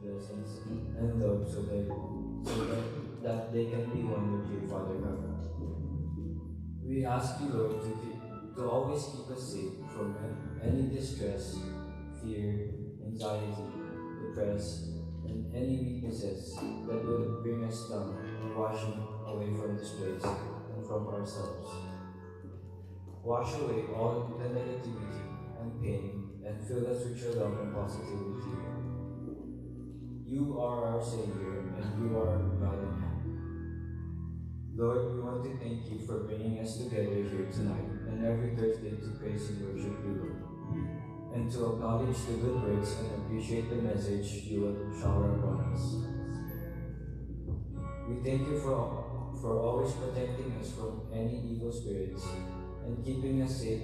blessings and love so that they can be one with you, Father God. We ask you, Lord, to always keep us safe from any distress, fear, anxiety, depress, and any weaknesses that will bring us down and wash away from this place and from ourselves. Wash away all the negativity and pain and fill us with your love and positivity. You are our Savior and you are God in heaven. Lord, we want to thank you for bringing us together here tonight and every Thursday to praise and worship you, Lord, and to acknowledge the good works and appreciate the message you will shower upon us. We thank you for always protecting us from any evil spirits and keeping us safe,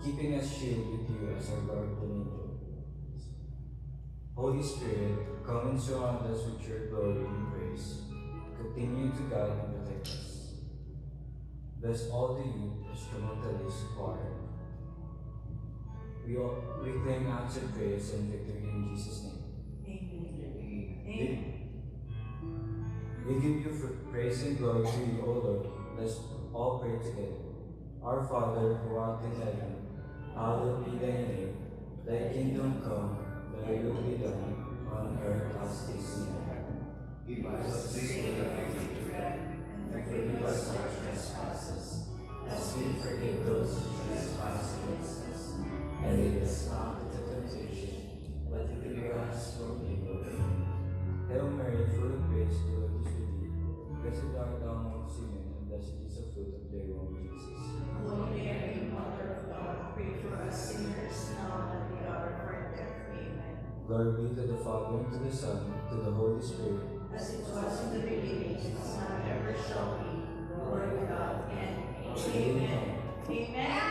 keeping us shielded with you as our guardian angel. Holy Spirit, come and surround us with your glory and grace. Continue to guide and protect us. Bless all the youth, instrumentalists, choir. We claim answered prayers and victory in Jesus' name. Amen. We give you praise and glory to you, O Lord. Let's all pray together. Our Father, who art in heaven, hallowed be thy name. Thy kingdom come, thy will be done, on earth as it is in heaven. Give us this day our daily bread, and forgive us our trespasses, as we forgive those who trespass against us. And lead us not into temptation, but deliver us from evil. Hail Mary, full of grace, the Lord is with thee. Blessed art thou amongst women, and blessed is the fruit of thy womb, Jesus. Holy Mary, Mother of God, pray for us sinners now and at the hour of our death. Amen. Glory be to the Father, and to the Son, and to the Holy Spirit. As it was in the beginning, is now and ever shall be, world without end. Amen. Amen.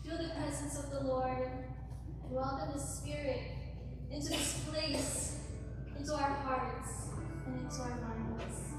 Feel the presence of the Lord and welcome His Spirit into this place, into our hearts, and into our minds.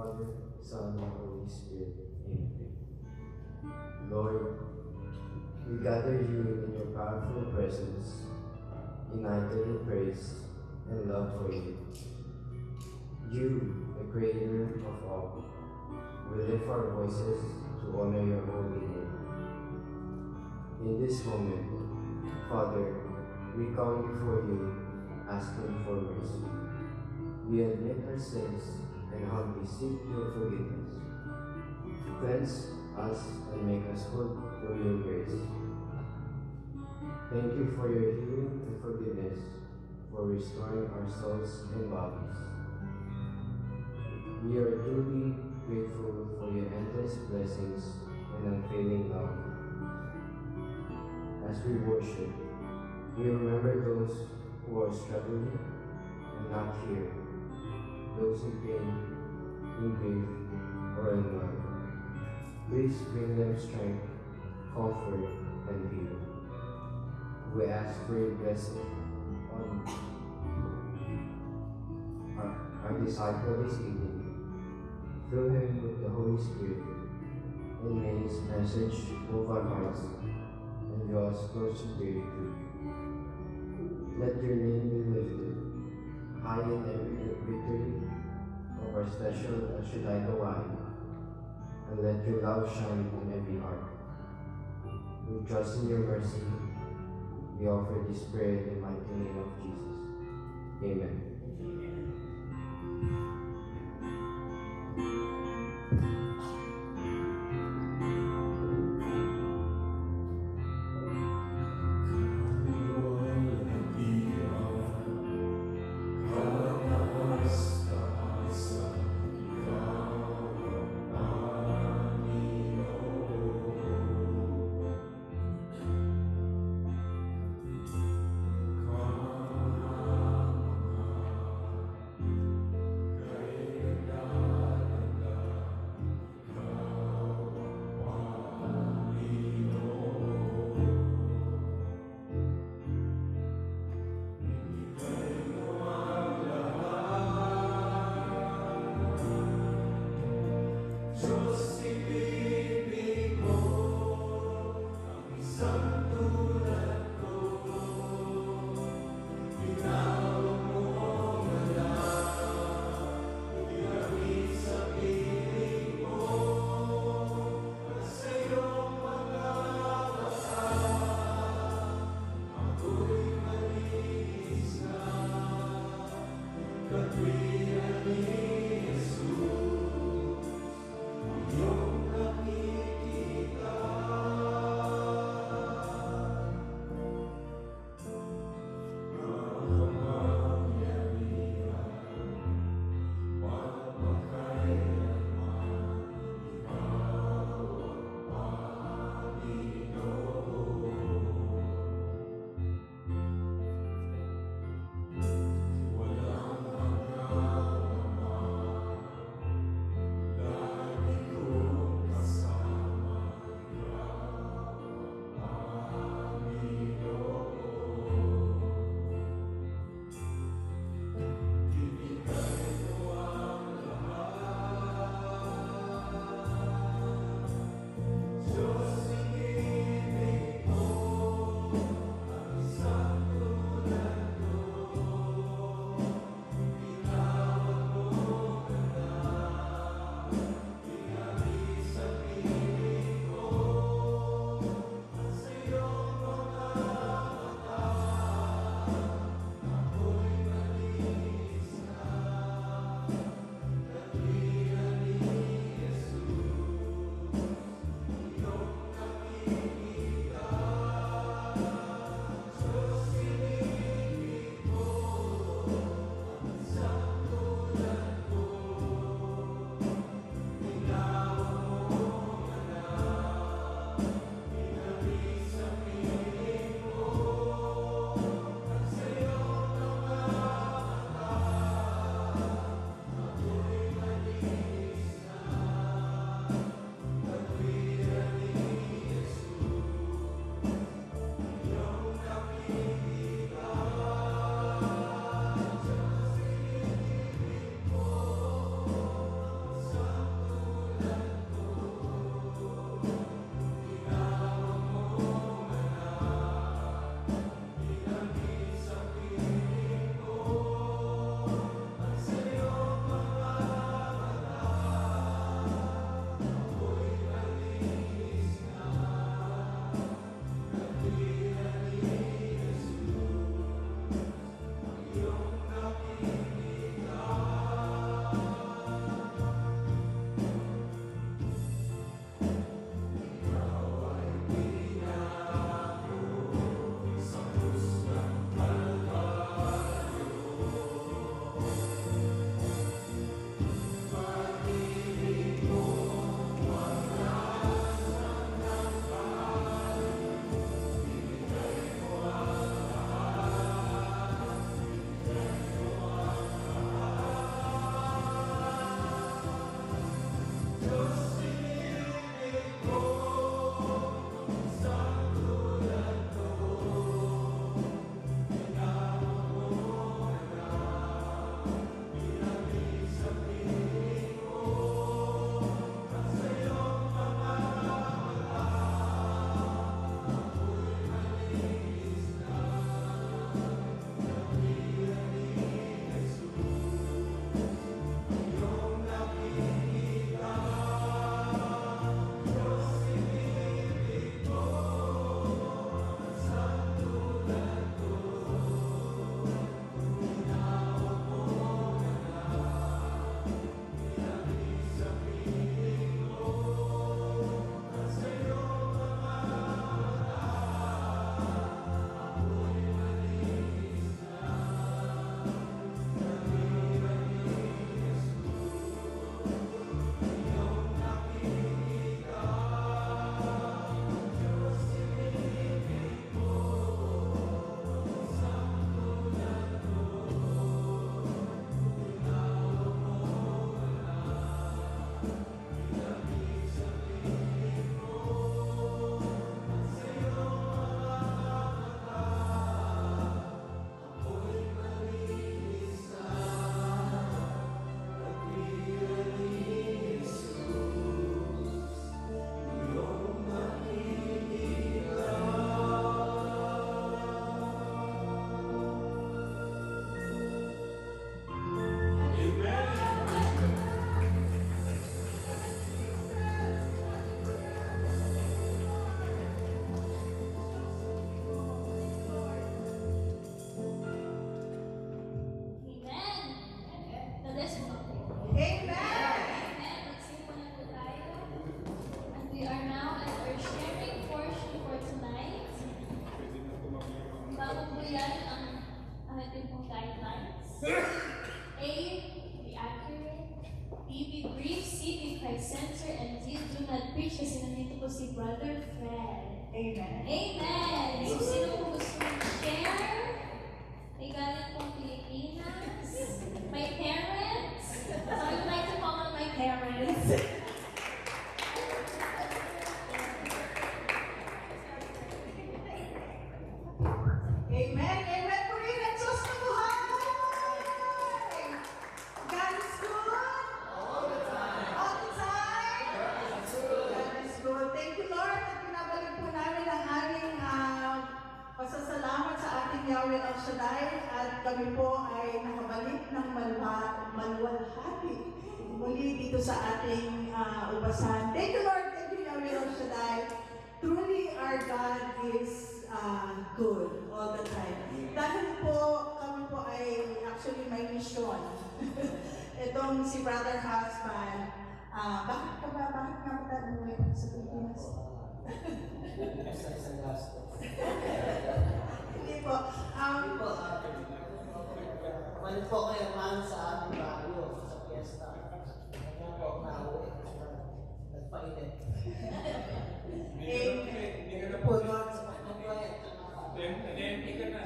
Father, Son, and Holy Spirit. Amen. Lord, we gather you in your powerful presence, united in praise and love for you. You, the Creator of all, we lift our voices to honor your holy name. In this moment, Father, we come before you asking for mercy. We admit our sins and humbly seek your forgiveness. Cleanse us and make us whole through your grace. Thank you for your healing and forgiveness, for restoring our souls and bodies. We are truly grateful for your endless blessings and unfailing love. As we worship, we remember those who are struggling and not here, those in pain, in grief, or in love. Please bring them strength, comfort, and healing. We ask for your blessing on our disciple this evening. Fill him with the Holy Spirit, and may his message move our hearts and draw us closer to your truth. Let your name be lifted high in every victory of our special El Shaddai Hawaii, and let your love shine in every heart. We trust in your mercy. We offer this prayer in the mighty name of Jesus. Amen. Bago po yan ang ating pong guidelines. A, be accurate. B, be brief. C, be Christ-centered. And D, do not preach. Kasi nandito po si Brother Fred. Amen. Amen! So, sino po gusto mag-share? May galing pong Pilipinas. My parents. So, I would like to call on my parents. Amen. Amen po rin at Diyos na buhay. God is good. All the time. All the time. God is good. Thank you, Lord, at pinabalik po namin ang aming pasasalamat sa ating Yahweh El Shaddai at kami po ay nakabalik ng maluwalhati muli dito sa ating ubasan. Thank you, Lord. Thank you, Yahweh El Shaddai. Truly, our God is good all the time. Dahil po, kami po ay actually may mission. Itong si Brother Husband, bakit nga ba tayo umuwi sa Pilipinas? Hindi po. Balik po kayo man sa aming baryo sa piyesta. Kaya po nauwi. Nagpainit. Ito po Lord sa pagkabuhay at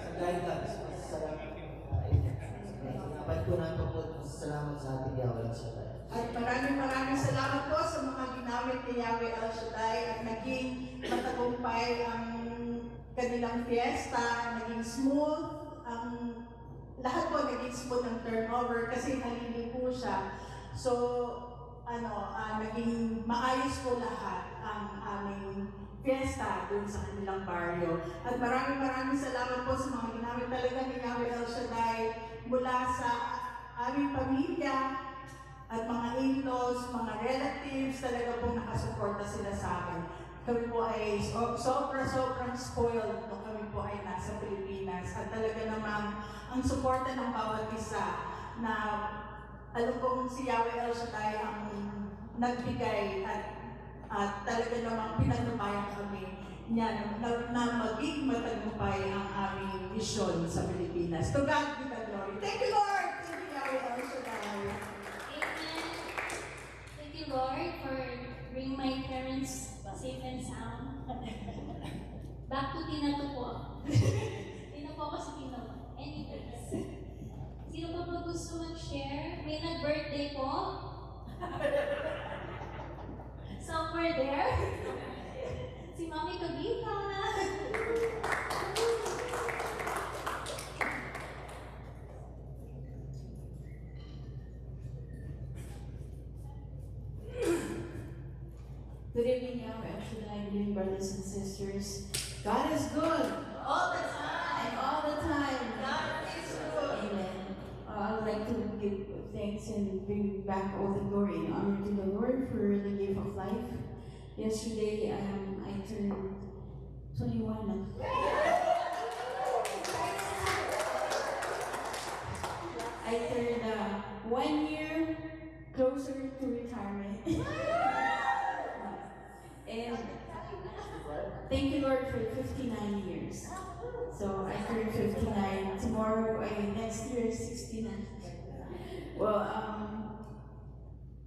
sa guidance. Salamat. Dapat po natin po salamat sa ating Yahweh El Shaddai. At maraming salamat po sa mga ginamit ni Yahweh El Shaddai at naging matagumpay ang kanilang fiesta, naging smooth, ang lahat po naging smooth ang turnover kasi halili po siya. So, naging maayos po lahat ang aming fiesta dun sa kanilang baryo. At maraming salamat po sa mga ginamit talaga ni Yahweh El Shaddai mula sa aming pamilya at mga in-laws, mga relatives, talaga pong nakasuporta sila sa amin. Kami po ay sobrang spoiled nung kami po ay nasa Pilipinas. At talaga namang ang suporta ng bawat isa na alam kong si Yahweh El Shaddai ang nagbigay at talaga namang pinagnubayan kami niya na maging matagumpay ang aming misyon sa Pilipinas. To God be the glory. Thank you, Lord! Thank you, Yahweh El Shaddai. Amen. Thank you, Lord, for bringing my parents safe and sound. Back to Tina to po. Tina po ako si Tina. Anyways. Sino pa po gusto mag-share? May nag-birthday po? Somewhere there? Si Mami Kagita. Good evening, Yahweh El Shaddai, good evening, brothers and sisters. God is good. All the time. And all the time. God is good. Amen. I would like to give thanks and bring back all the glory and honor to the Lord for the gift of life. Yesterday, I turned 21. I turned 1 year closer to retirement. And thank you, Lord, for 59 years. So I turned 59. Tomorrow, next year, 69. Well,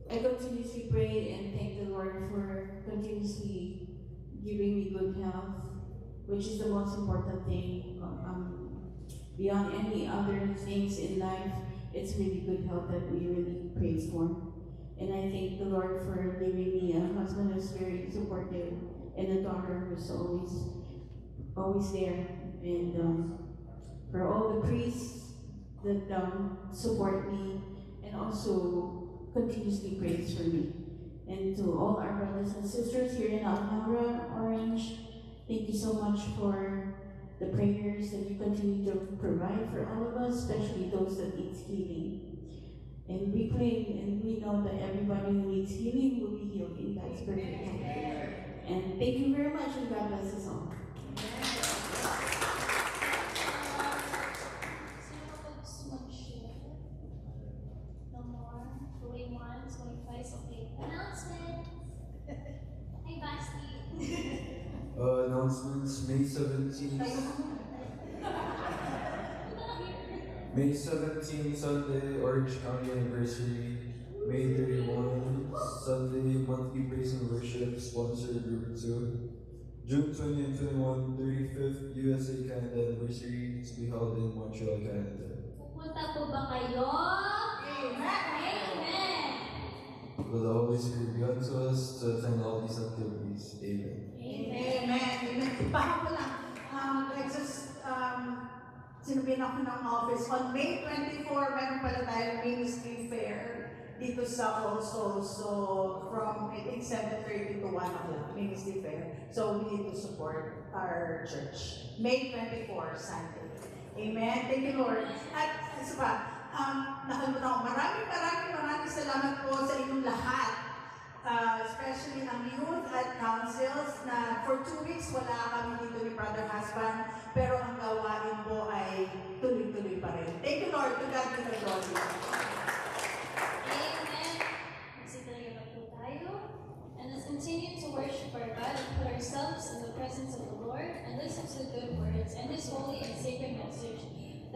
I continuously pray and thank the Lord for continuously giving me good health, which is the most important thing. Beyond any other things in life, it's really good health that we really praise for. And I thank the Lord for giving me a husband who's very supportive and a daughter who's always there. And for all the priests that support me and also continuously prays for me. And to all our brothers and sisters here in Alhambra, Orange, thank you so much for the prayers that you continue to provide for all of us, especially those that need healing. And we claim and we know that everybody who needs healing will be healed in God's perfect time. And thank you very much, and God bless us all. Sino pa gusto mag-share? No more? Going once, going twice, okay. Announcements! Hi, Basti! Announcements, May 17th. May 17, Sunday, Orange County Anniversary. May 31, Sunday, Monthly Praise and Worship, sponsored Group 2. June 20 and 21, 35th USA-Canada Anniversary to be held in Montreal, Canada. Pupunta po ba kayo? Amen. Amen. Will the Holy Spirit be unto us to attend all these activities? Amen. Amen. Amen. Baka ko lang, sinabihin ako ng office, on May 24, meron pala tayong ministry fair dito sa also. So, from I think 7:30 to 1 o'clock, ministry fair. So, we need to support our church. May 24, Sunday. Amen. Thank you, Lord. At isa pa, nakalimutan ko, maraming salamat po sa inyong lahat. Especially ang youth at councils na for 2 weeks wala kami dito ni Brother Husband, pero ang gawain po ay tuloy-tuloy pa rin. Thank you, Lord. To God be the glory. Amen. Magsitalaga na po tayo. And let's continue to worship our God and put ourselves in the presence of the Lord and listen to the good words and His holy and sacred message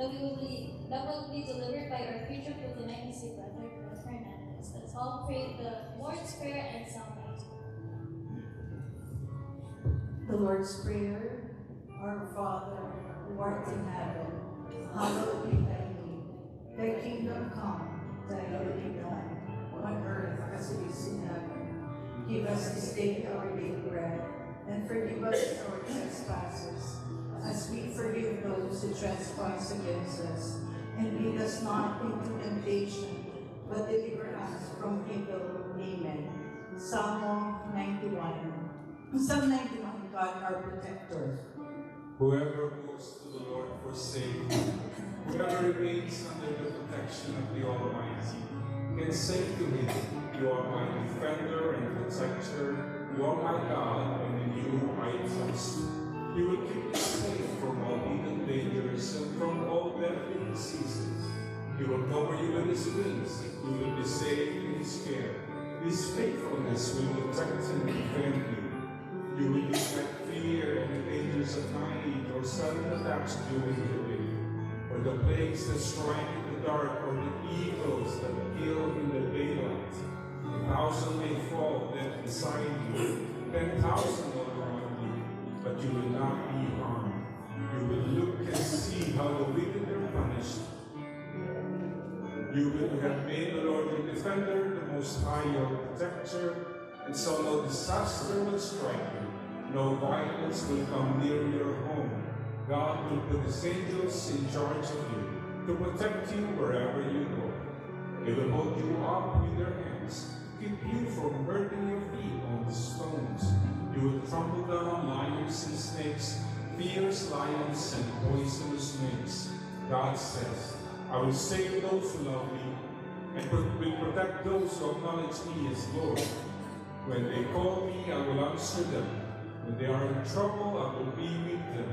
that will be delivered by our future Filipinese brother, Brother Fernandez. Let's all pray the Lord's Prayer and Psalm 8. The Lord's Prayer. Our Father, who art in heaven, hallowed be thy name. Thy kingdom come, thy will be done, on earth as it is in heaven. Give us this day our daily bread, and forgive us our trespasses, as we forgive those who trespass against us. And lead us not into temptation, but deliver us from evil. Amen. Psalm 91. Psalm 91, God our protector. Whoever goes to the Lord for safety, whoever remains under the protection of the Almighty, can say to Him, You are my defender and protector, You are my God, and in You I trust. You will keep me safe from all hidden dangers and from all deadly diseases. He will cover you with His wings, you will be safe in His care. His faithfulness will protect and defend you. You will not fear any dangers of night or sudden attacks during the day, or the plagues that strike in the dark, or the evils that kill in the daylight. 1,000 may fall dead beside you, 10,000 all around you, but you will not be harmed. You will look and see how the wicked are punished. You will have made the Lord your defender, the Most High your protector, and so no disaster will strike you. No violence will come near your home. God will put His angels in charge of you to protect you wherever you go. They will hold you up with their hands, keep you from hurting your feet on the stones. You will trample down lions and snakes, fierce lions and poisonous snakes. God says, I will save those who love me, and will protect those who acknowledge me as Lord. When they call me, I will answer them. When they are in trouble, I will be with them.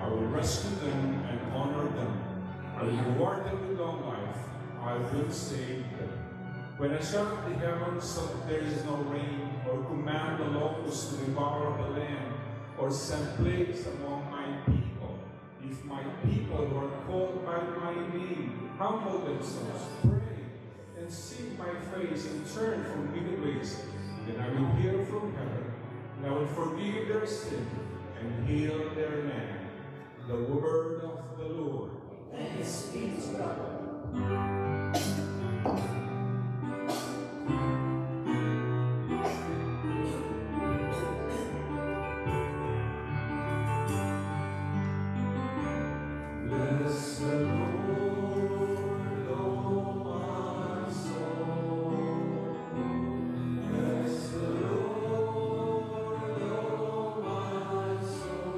I will rescue them and honor them. I will reward them with long life. I will save them. When I shut up the heavens so that there is no rain, or command the locusts to devour the land, or send plagues among my people, if my people who are called by my name humble themselves, pray, and seek my face and turn from wicked ways, then I will hear from heaven, and I will forgive their sin and heal their land. The word of the Lord. Thanks be to God. Bless the Lord, O my soul. Bless the Lord, O my soul.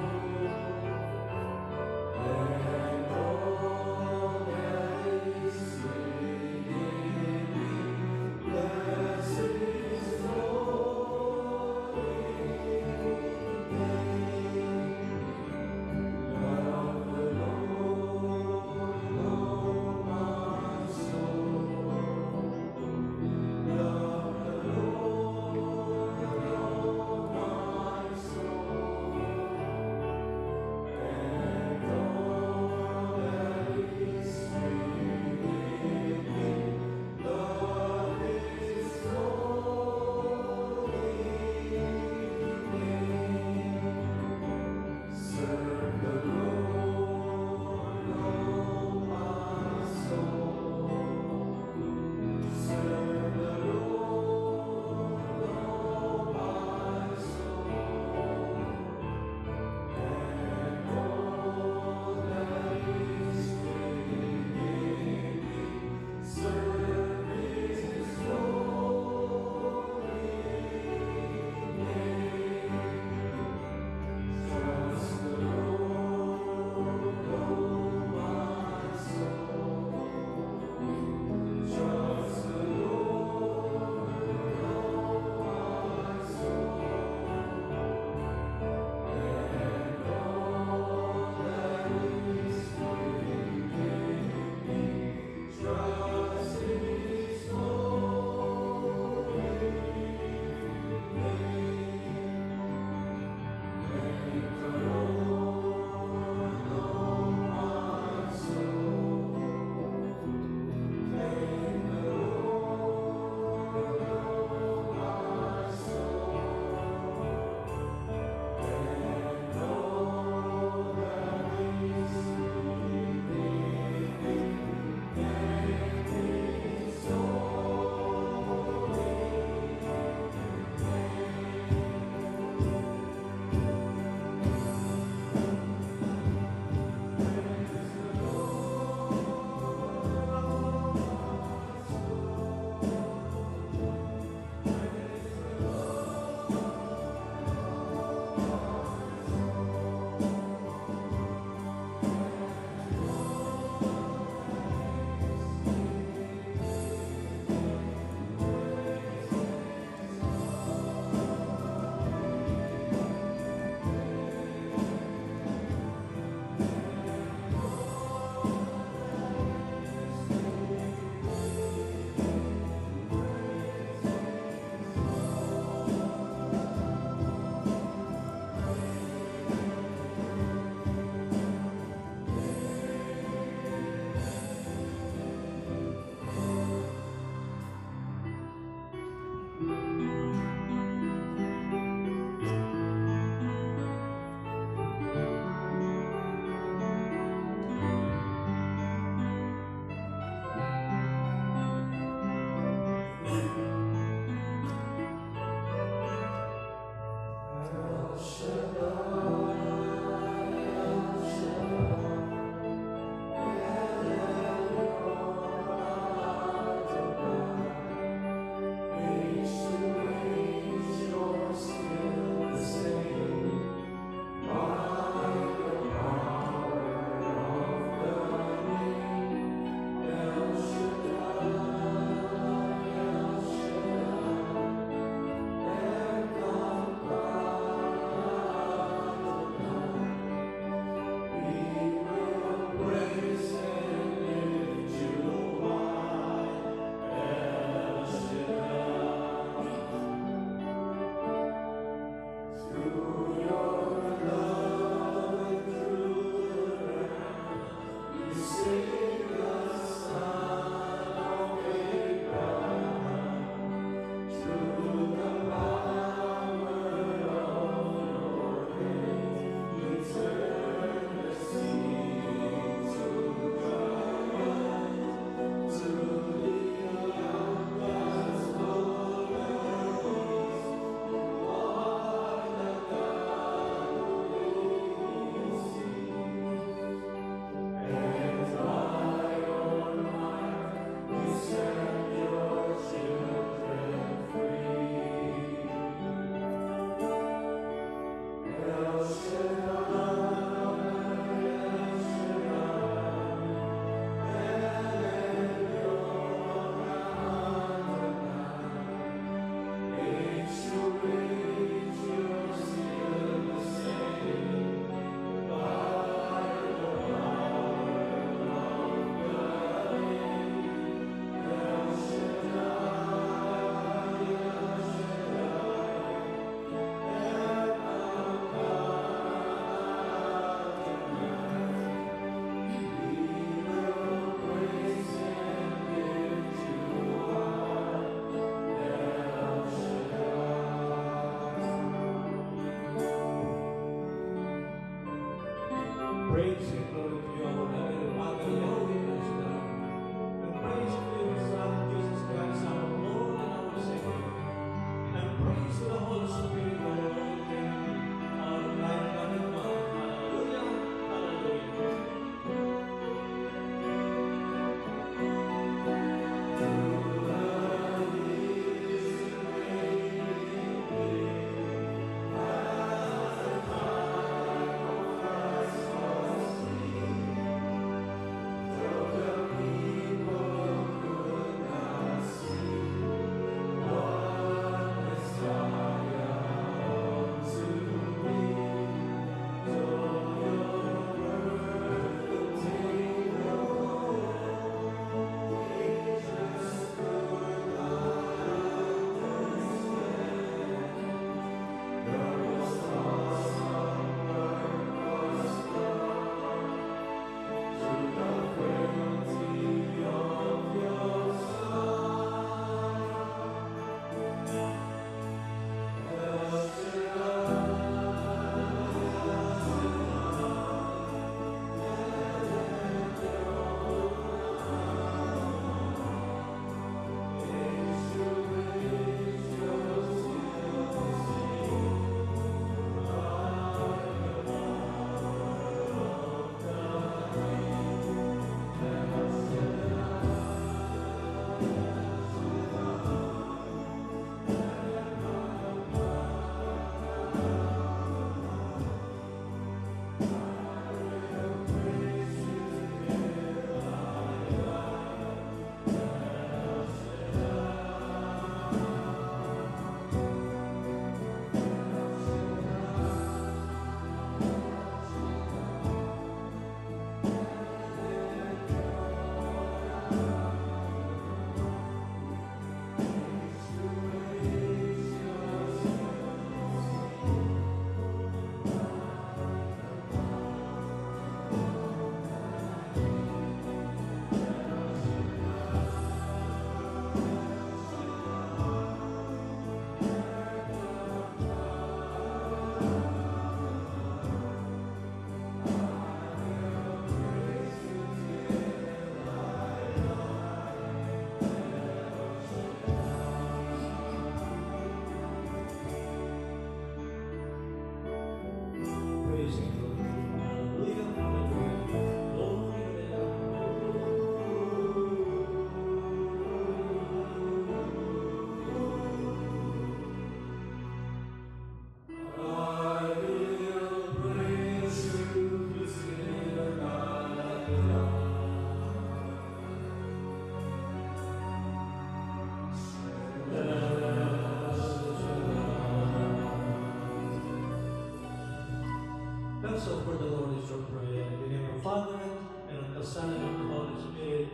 the Son, and of the Holy Spirit.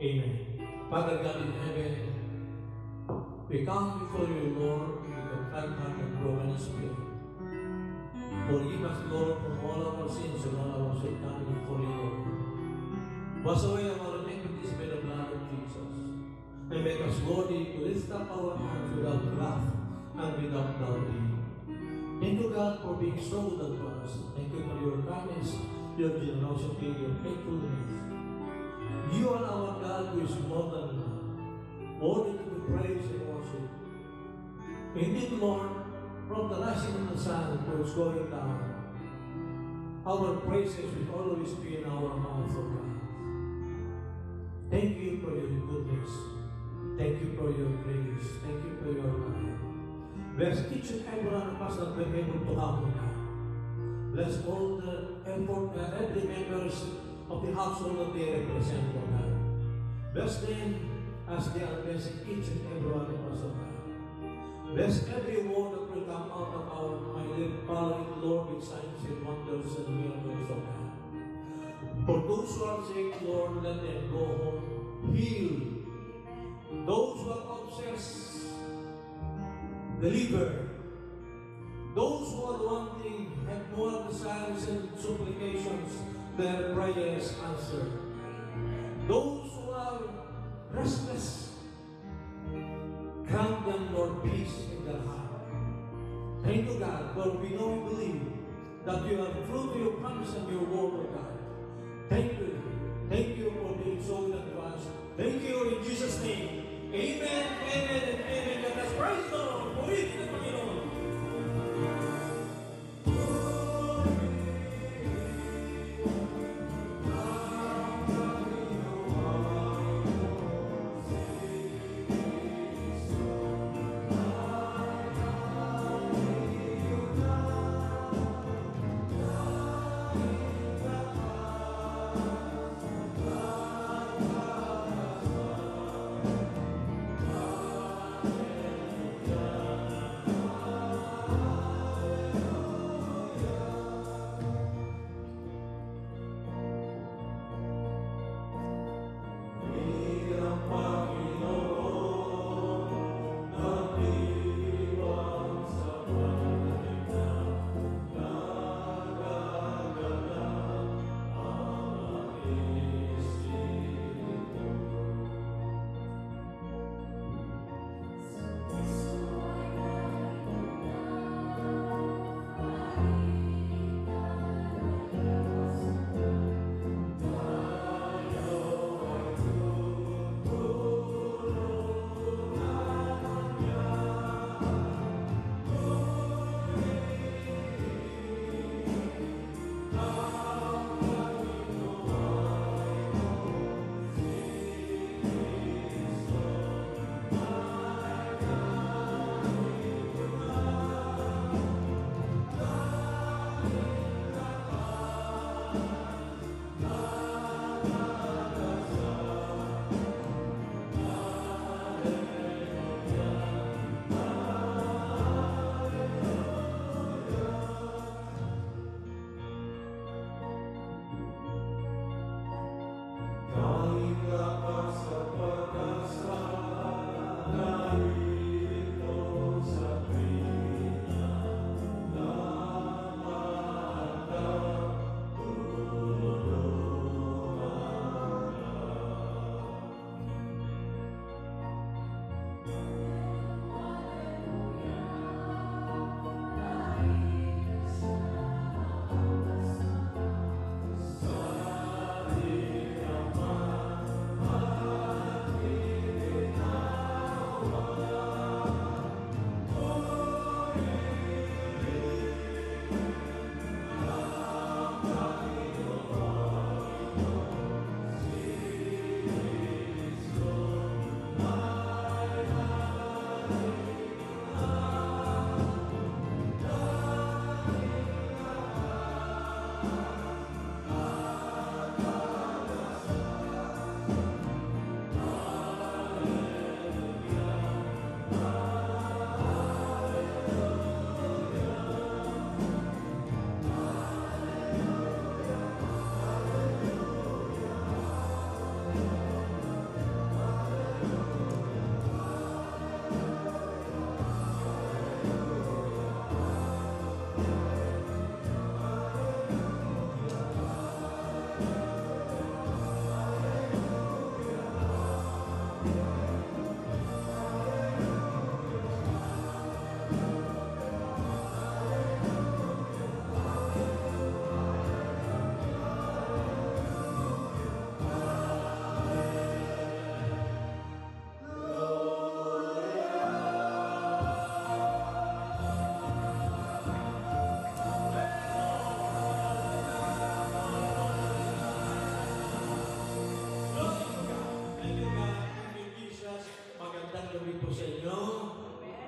Amen. Father God in heaven, we come before you, Lord, with a contrite heart and broken spirit. Forgive us, Lord, from all of our sins and all our shortcomings before you, Lord. Wash away our iniquities by the blood of Jesus. And make us worthy to lift up our hands without wrath and without doubting. Thank you, God, for being so good to us. Thank you for your kindness, your generosity, your faithfulness. You are our God who is more than enough, worthy to be praised and worshiped. Indeed, Lord, from the rising of the sun to its going down, our praises will always be in our mouth, O God. Thank you for your goodness. Thank you for your grace. Thank you for your love. Bless each and every one of us that we're able to come, O God. Bless all the effort, every members of the household that they represent, O God. Bless them as they are blessing each and every one of us, O God. Bless every word that will come out of our mind, following the Lord with signs and wonders and miracles, O God. For those who are sick, Lord, let them go home healed. Those who are obsessed, deliver. Those who are wanting have more desires and supplications, their prayers answered. Those who are restless, grant them, Lord, peace in their heart. Thank you, God, for we know and believe that you are true to your promise and your word, O God. Thank you. Thank you for being so good to us. Thank you in Jesus' name. Amen, amen, and amen. Let us praise the Lord. Purihin ang Panginoon.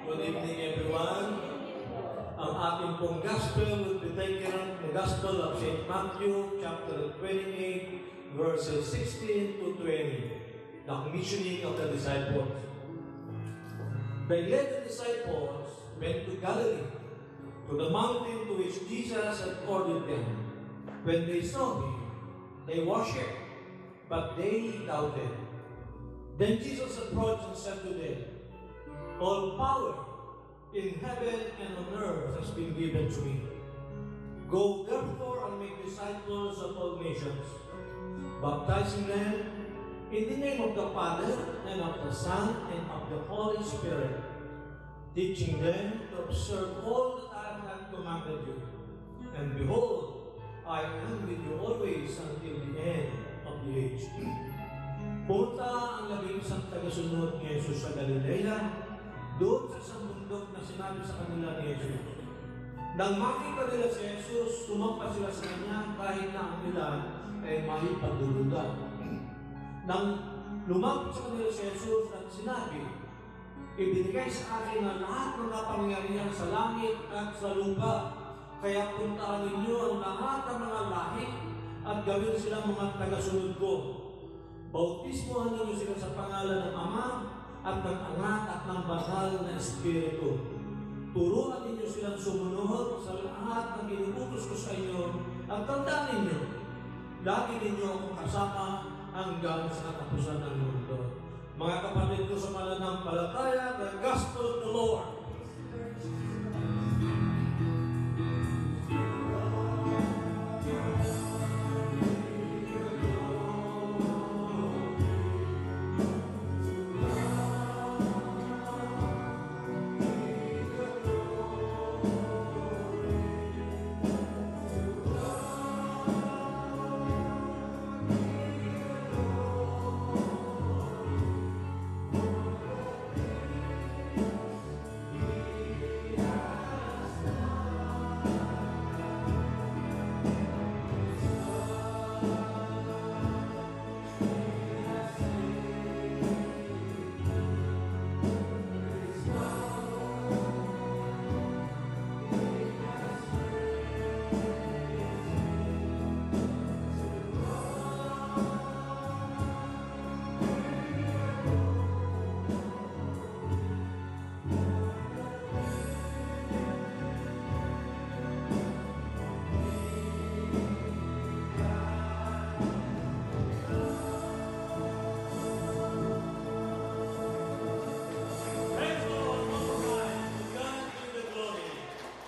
Good evening, everyone. Ang ating pong gospel will be taken from the Gospel of St. Matthew, chapter 28, verses 16 to 20. The commissioning of the disciples. The 11 disciples went to Galilee, to the mountain to which Jesus had ordered them. When they saw him, they worshipped, but they doubted. Then Jesus approached and said to them, "All power in heaven and on earth has been given to me. Go therefore and make disciples of all nations, baptizing them in the name of the Father and of the Son and of the Holy Spirit, teaching them to observe all that I have commanded you. And behold, I am with you always until the end of the age." Punta ang 11 tagasunod ni Jesus sa Galilea, doon sa isang bundok na sinabi sa kanila ni Jesus. Nang makita nila si Jesus, sumampa sila sa kanya kahit na ang ilan ay may pagduludan. Nang lumapit sa kanila si Jesus at sinabi, "Ibinigay sa akin ang lahat ng kapangyarihan sa langit at sa lupa. Kaya puntaan ninyo ang lahat ng mga lahi at gawin silang mga tagasunod ko. Bautismohan ninyo sila sa pangalan ng Ama at ng Anak at ng Banal na Espiritu. Turuan ninyo silang sumunod sa lahat ng inuutos ko sa inyo at tandaan ninyo, lagi ninyo akong kasama hanggang sa katapusan ng mundo." Mga kapatid ko sa pananampalataya, the Gospel of the Lord.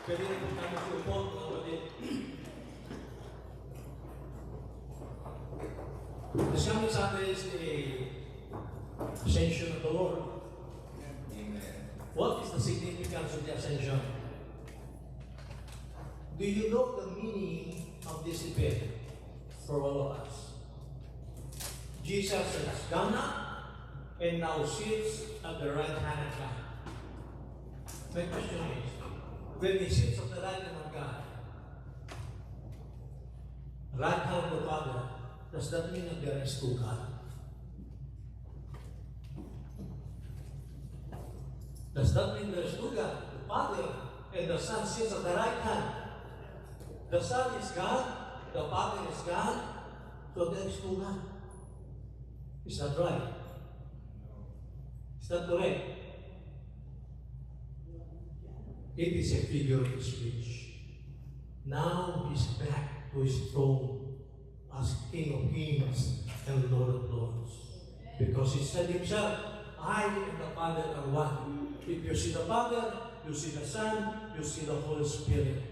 Pwede rin po kami siupo, mga kapatid. This coming Sunday is the Ascension of the Lord. Amen. What is the significance of the Ascension? Do you know the meaning of this event for all of us? Jesus has gone up and now sits at the right hand of God. My question is, when he sits at the right hand of God, right hand of the Father, does that mean that there is two God? Does that mean there is two God? The Father and the Son sits at the right hand. The Son is God, the Father is God, so there is two God. Is that right? Is that correct? It is a figure of speech. Now he's back to his throne as King of Kings and Lord of Lords. Because he said himself, "I and the Father are one." If you see the Father, you see the Son, you see the Holy Spirit.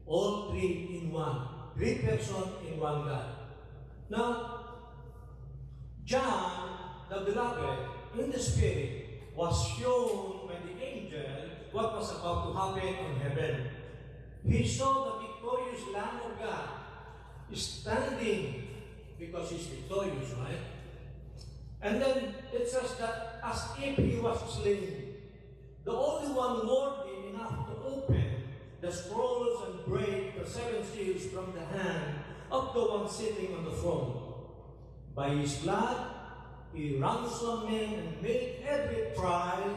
All three in one. Three persons in one God. Now, John, the beloved, in the Spirit, was shown by the angel what was about to happen in heaven. He saw the victorious Lamb of God standing because he's victorious, right? And then it says that as if he was slain, the only one worthy enough to open the scrolls and break the 7 seals from the hand of the one sitting on the throne. By his blood, he ransomed men and made every tribe,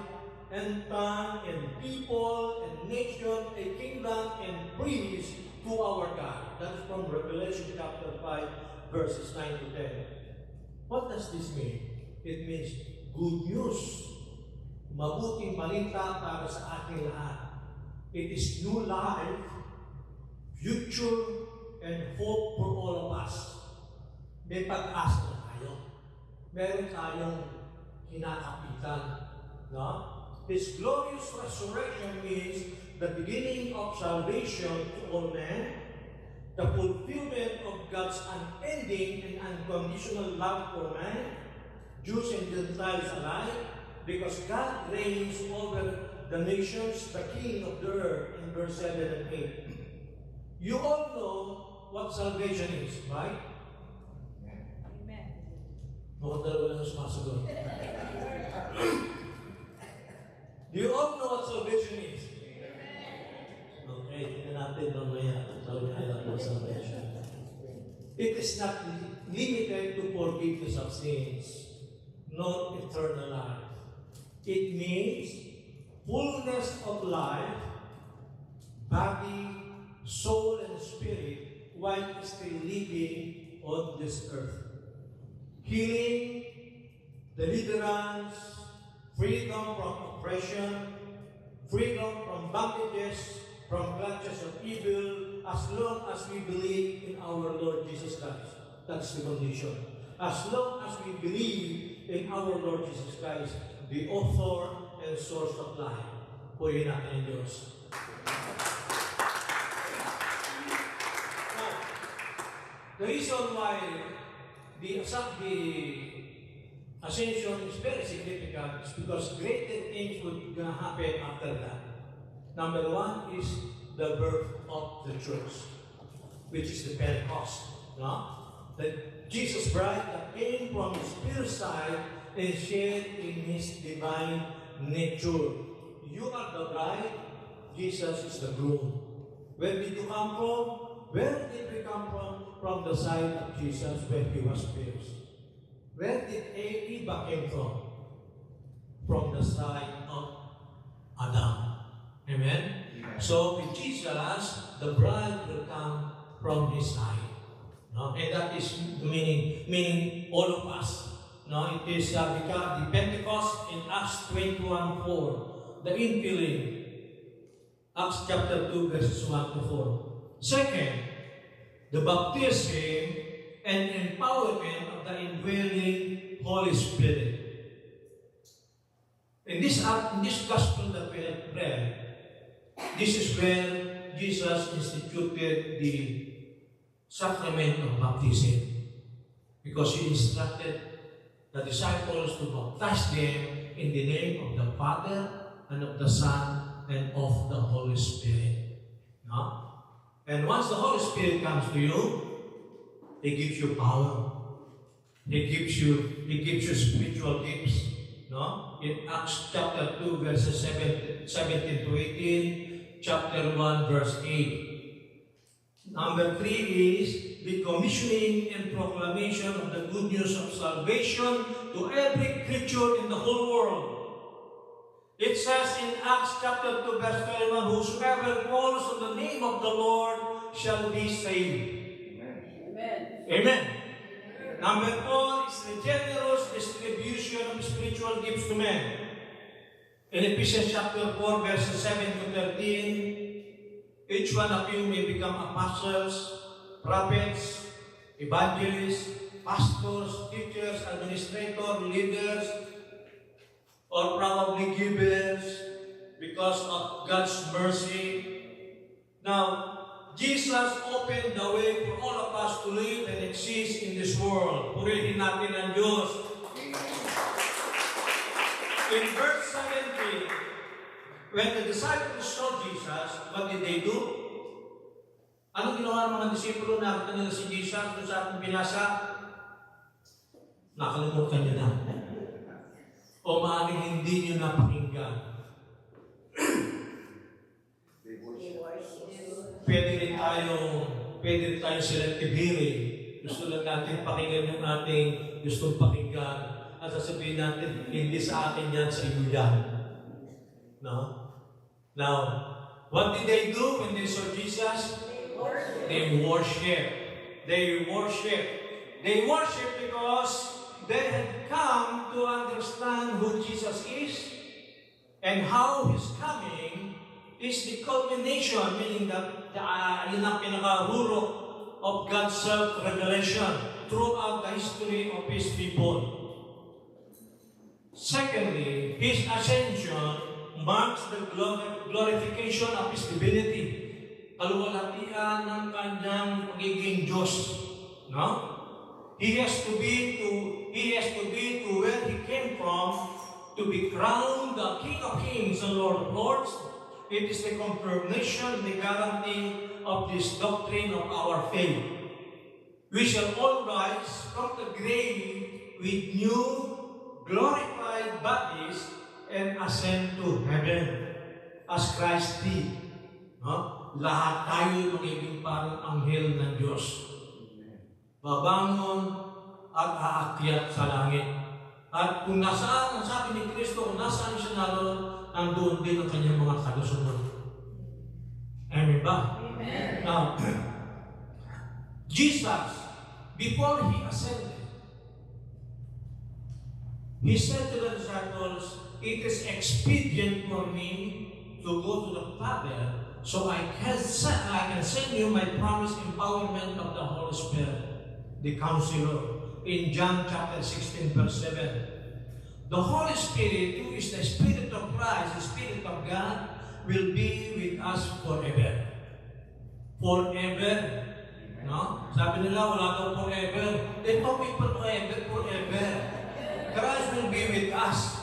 and tongue and people and nation, a kingdom and priest to our God. That's from Revelation chapter 5, verses 9 to 10. What does this mean? It means good news. Mabuting balita para sa ating lahat. It is new life, future, and hope for all of us. May pag-asa na tayo. Meron tayong kinakapitan. No? His glorious resurrection means the beginning of salvation to all men, the fulfillment of God's unending and unconditional love for man, Jews and Gentiles alike, because God reigns over the nations, the King of the earth, in verse 7 and 8. You all know what salvation is, right? Amen. Mukhang dalawa lang sumasagot. Do you all know what salvation is? Okay, tingnan natin mamaya. Sabi niya what salvation. It is not limited to forgiveness of sins, nor eternal life. It means fullness of life, body, soul, and spirit, while still living on this earth. Healing, deliverance, freedom from oppression, freedom from bondages, from clutches of evil, as long as we believe in our Lord Jesus Christ. That's the condition. As long as we believe in our Lord Jesus Christ, the author and source of life. Purihin natin ang Diyos. Now, the reason why the ascension is very significant is because greater things would gonna happen after that. Number one is the birth of the church, which is the Pentecost. No? That Jesus' bride that came from his pure side and shared in his divine nature. You are the bride, Jesus is the groom. Where did you come from? Where did we come from? From the side of Jesus when he was pierced. Where did Eve came from? From the side of Adam. Amen? So with Jesus, the bride will come from his side. No? And that is meaning all of us. No? It is the Pentecost in Acts 21:4. The infilling. Acts chapter 2 verses 1 to 4. Second, the baptism and empowerment of the indwelling Holy Spirit. In this gospel that we have read, this is where Jesus instituted the sacrament of baptism, because he instructed the disciples to baptize them in the name of the Father and of the Son and of the Holy Spirit. No? And once the Holy Spirit comes to you, he gives you power. He gives you spiritual gifts. No? In Acts chapter 2 verses 17 to 18, chapter 1 verse 8. Number 3 is the commissioning and proclamation of the good news of salvation to every creature in the whole world. It says in Acts chapter 2 verse 21, whosoever calls on the name of the Lord shall be saved. Amen. Amen. Number 4 is the generous distribution of spiritual gifts to men. In Ephesians chapter 4 verses 7 to 13, each one of you may become apostles, prophets, evangelists, pastors, teachers, administrators, leaders, or probably givers because of God's mercy. Now, Jesus opened the way for all of us to live and exist in this world. Purihin natin ang Diyos. In verse 17, when the disciples saw Jesus, what did they do? Anong ginawa ng mga disipulo na nakita nila si Jesus kung sa ating binasa? Nakalimutan niyo na. O maaaring hindi niyo napakinggan. Pwede rin tayong selective hearing. Gusto lang natin pakinggan yung ating gustong pakinggan. At sasabihin natin, hindi sa akin yan, sa iyo yan. No? Now, what did they do when they saw Jesus? They worship. They worship. They worship because they had come to understand who Jesus is and how His coming is the culmination, meaning that yun ang pinaka-rurok of God's self-revelation throughout the history of His people. Secondly, His ascension marks the glorification of His divinity, kaluwalhatian ng kanyang pagiging Diyos. No? He has to be to where He came from to be crowned the King of Kings and Lord of Lords. It is the confirmation, the guarantee of this doctrine of our faith. We shall all rise from the grave with new glorified bodies and ascend to heaven as Christ did. No? Lahat tayo magiging parang anghel ng Diyos. Babangon at aakyat sa langit. At kung nasaan, ang sabi ni Kristo, kung nasaan siya naroon, nandoon din ang kanyang mga tagasunod. Amen ba? Amen. Now, Jesus, before He ascended, He said to the disciples, "It is expedient for me to go to the Father, so I can send you my promised empowerment of the Holy Spirit, the Counselor." In John chapter 16, verse 7. The Holy Spirit, who is the Spirit of Christ, the Spirit of God, will be with us forever. Forever. No? Sabi nila, wala daw forever. Ito may forever, forever. Christ will be with us.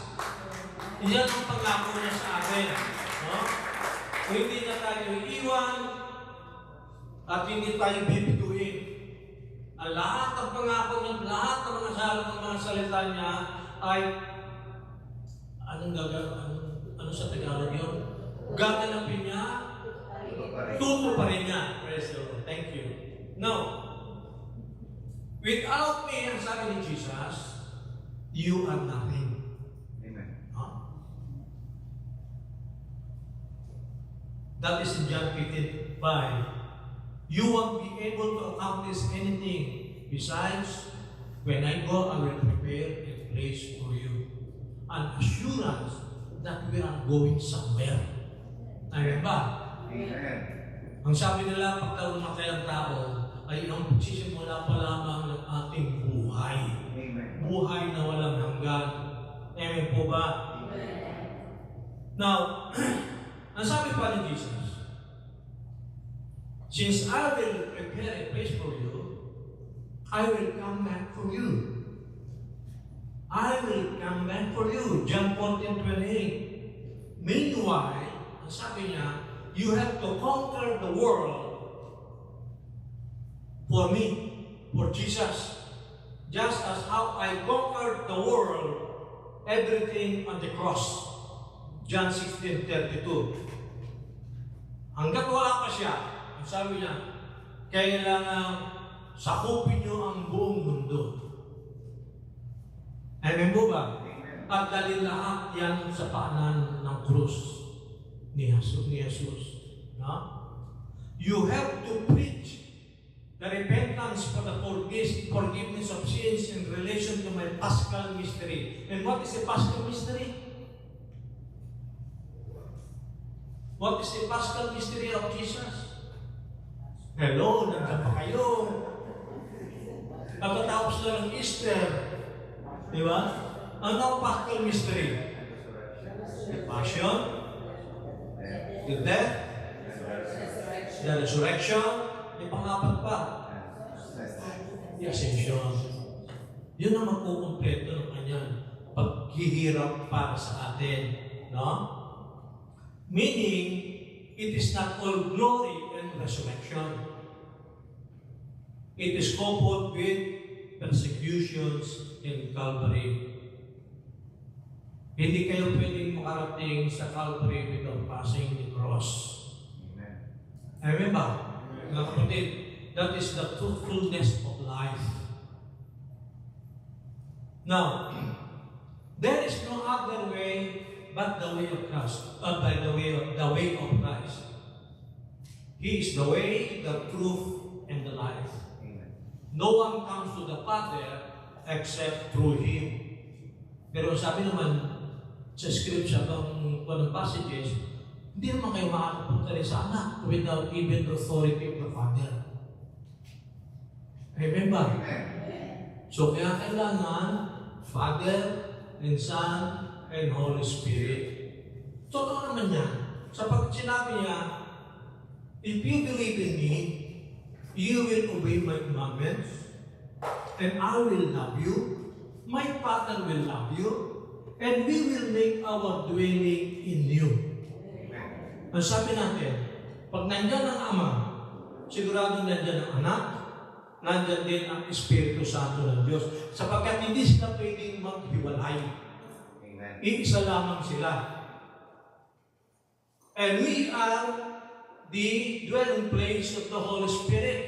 Iyan ang pangako niya sa atin. No? Kung hindi na tayo iiwan at hindi tayo bibituin. Ang lahat ng pangako niya, lahat ng mga salot ng mga salita niya ay ano sa Tagalog yun? Gaganapin niya, tutuparin niya. Praise the Lord. Thank you. Now, without me, ang sabi ni Jesus, you are nothing. Amen. Huh? That is in John 15:5. You won't be able to accomplish anything. Besides, when I go, I will prepare a place for you. An assurance that we are going somewhere. Amen ba? Amen. Ang sabi nila, pagka umatay ang tao, ay ang pagsisimula pa lamang ng ating buhay. Amen. Buhay na walang hanggan. Amen po ba? Amen. Now, ang sabi pa ni Jesus, since I will prepare a place for you, I will come back for you. I will come back for you. John 14:28. Meanwhile, ang sabi niya, you have to conquer the world for me, for Jesus. Just as how I conquered the world, everything on the cross. John 16:32. Hanggat wala pa siya, ang sabi niya, kailangan sakupin niyo ang buong mundo. Amen po ba? At dahil lahat yan sa paanan ng krus ni Jesus. No? You have to preach the repentance for the forgiveness of sins in relation to my Paschal mystery. And what is the Paschal mystery? What is the Paschal mystery of Jesus? Hello, nandiyan pa kayo. Pagkatapos na ng Easter, di ba? Ano ang Paschal mystery? The Passion, the death, the resurrection, yung pang-apat pa, the Ascension. Yun ang magkukumpleto ng kanyang paghihirap para sa atin. No? Meaning, it is not all glory and resurrection. It is coupled with persecutions in Calvary. Hindi kayo pwedeng makarating sa Calvary without passing the cross. Amen. Amen ba? Mga kapatid, that is the truthfulness of life. Now, there is no other way but the way of Christ, by the way of Christ. He is the way, the truth, and the life. No one comes to the Father except through Him. Pero sabi naman sa scripture, ng passages, hindi naman kayo makakapunta rin sa anak without even the authority of the Father. Remember? So kaya kailangan Father and Son and Holy Spirit. Totoo naman yan. Sapagkat sinabi niya, if you believe in me, you will obey my commandments, and I will love you, my Father will love you, and we will make our dwelling in you. Ang sabi natin, pag nandyan ang Ama, sigurado nandyan ang Anak, nandyan din ang Espiritu Santo ng Diyos. Sapagkat hindi sila pwedeng maghiwalay. Iisa lamang sila. And we are the dwelling place of the Holy Spirit.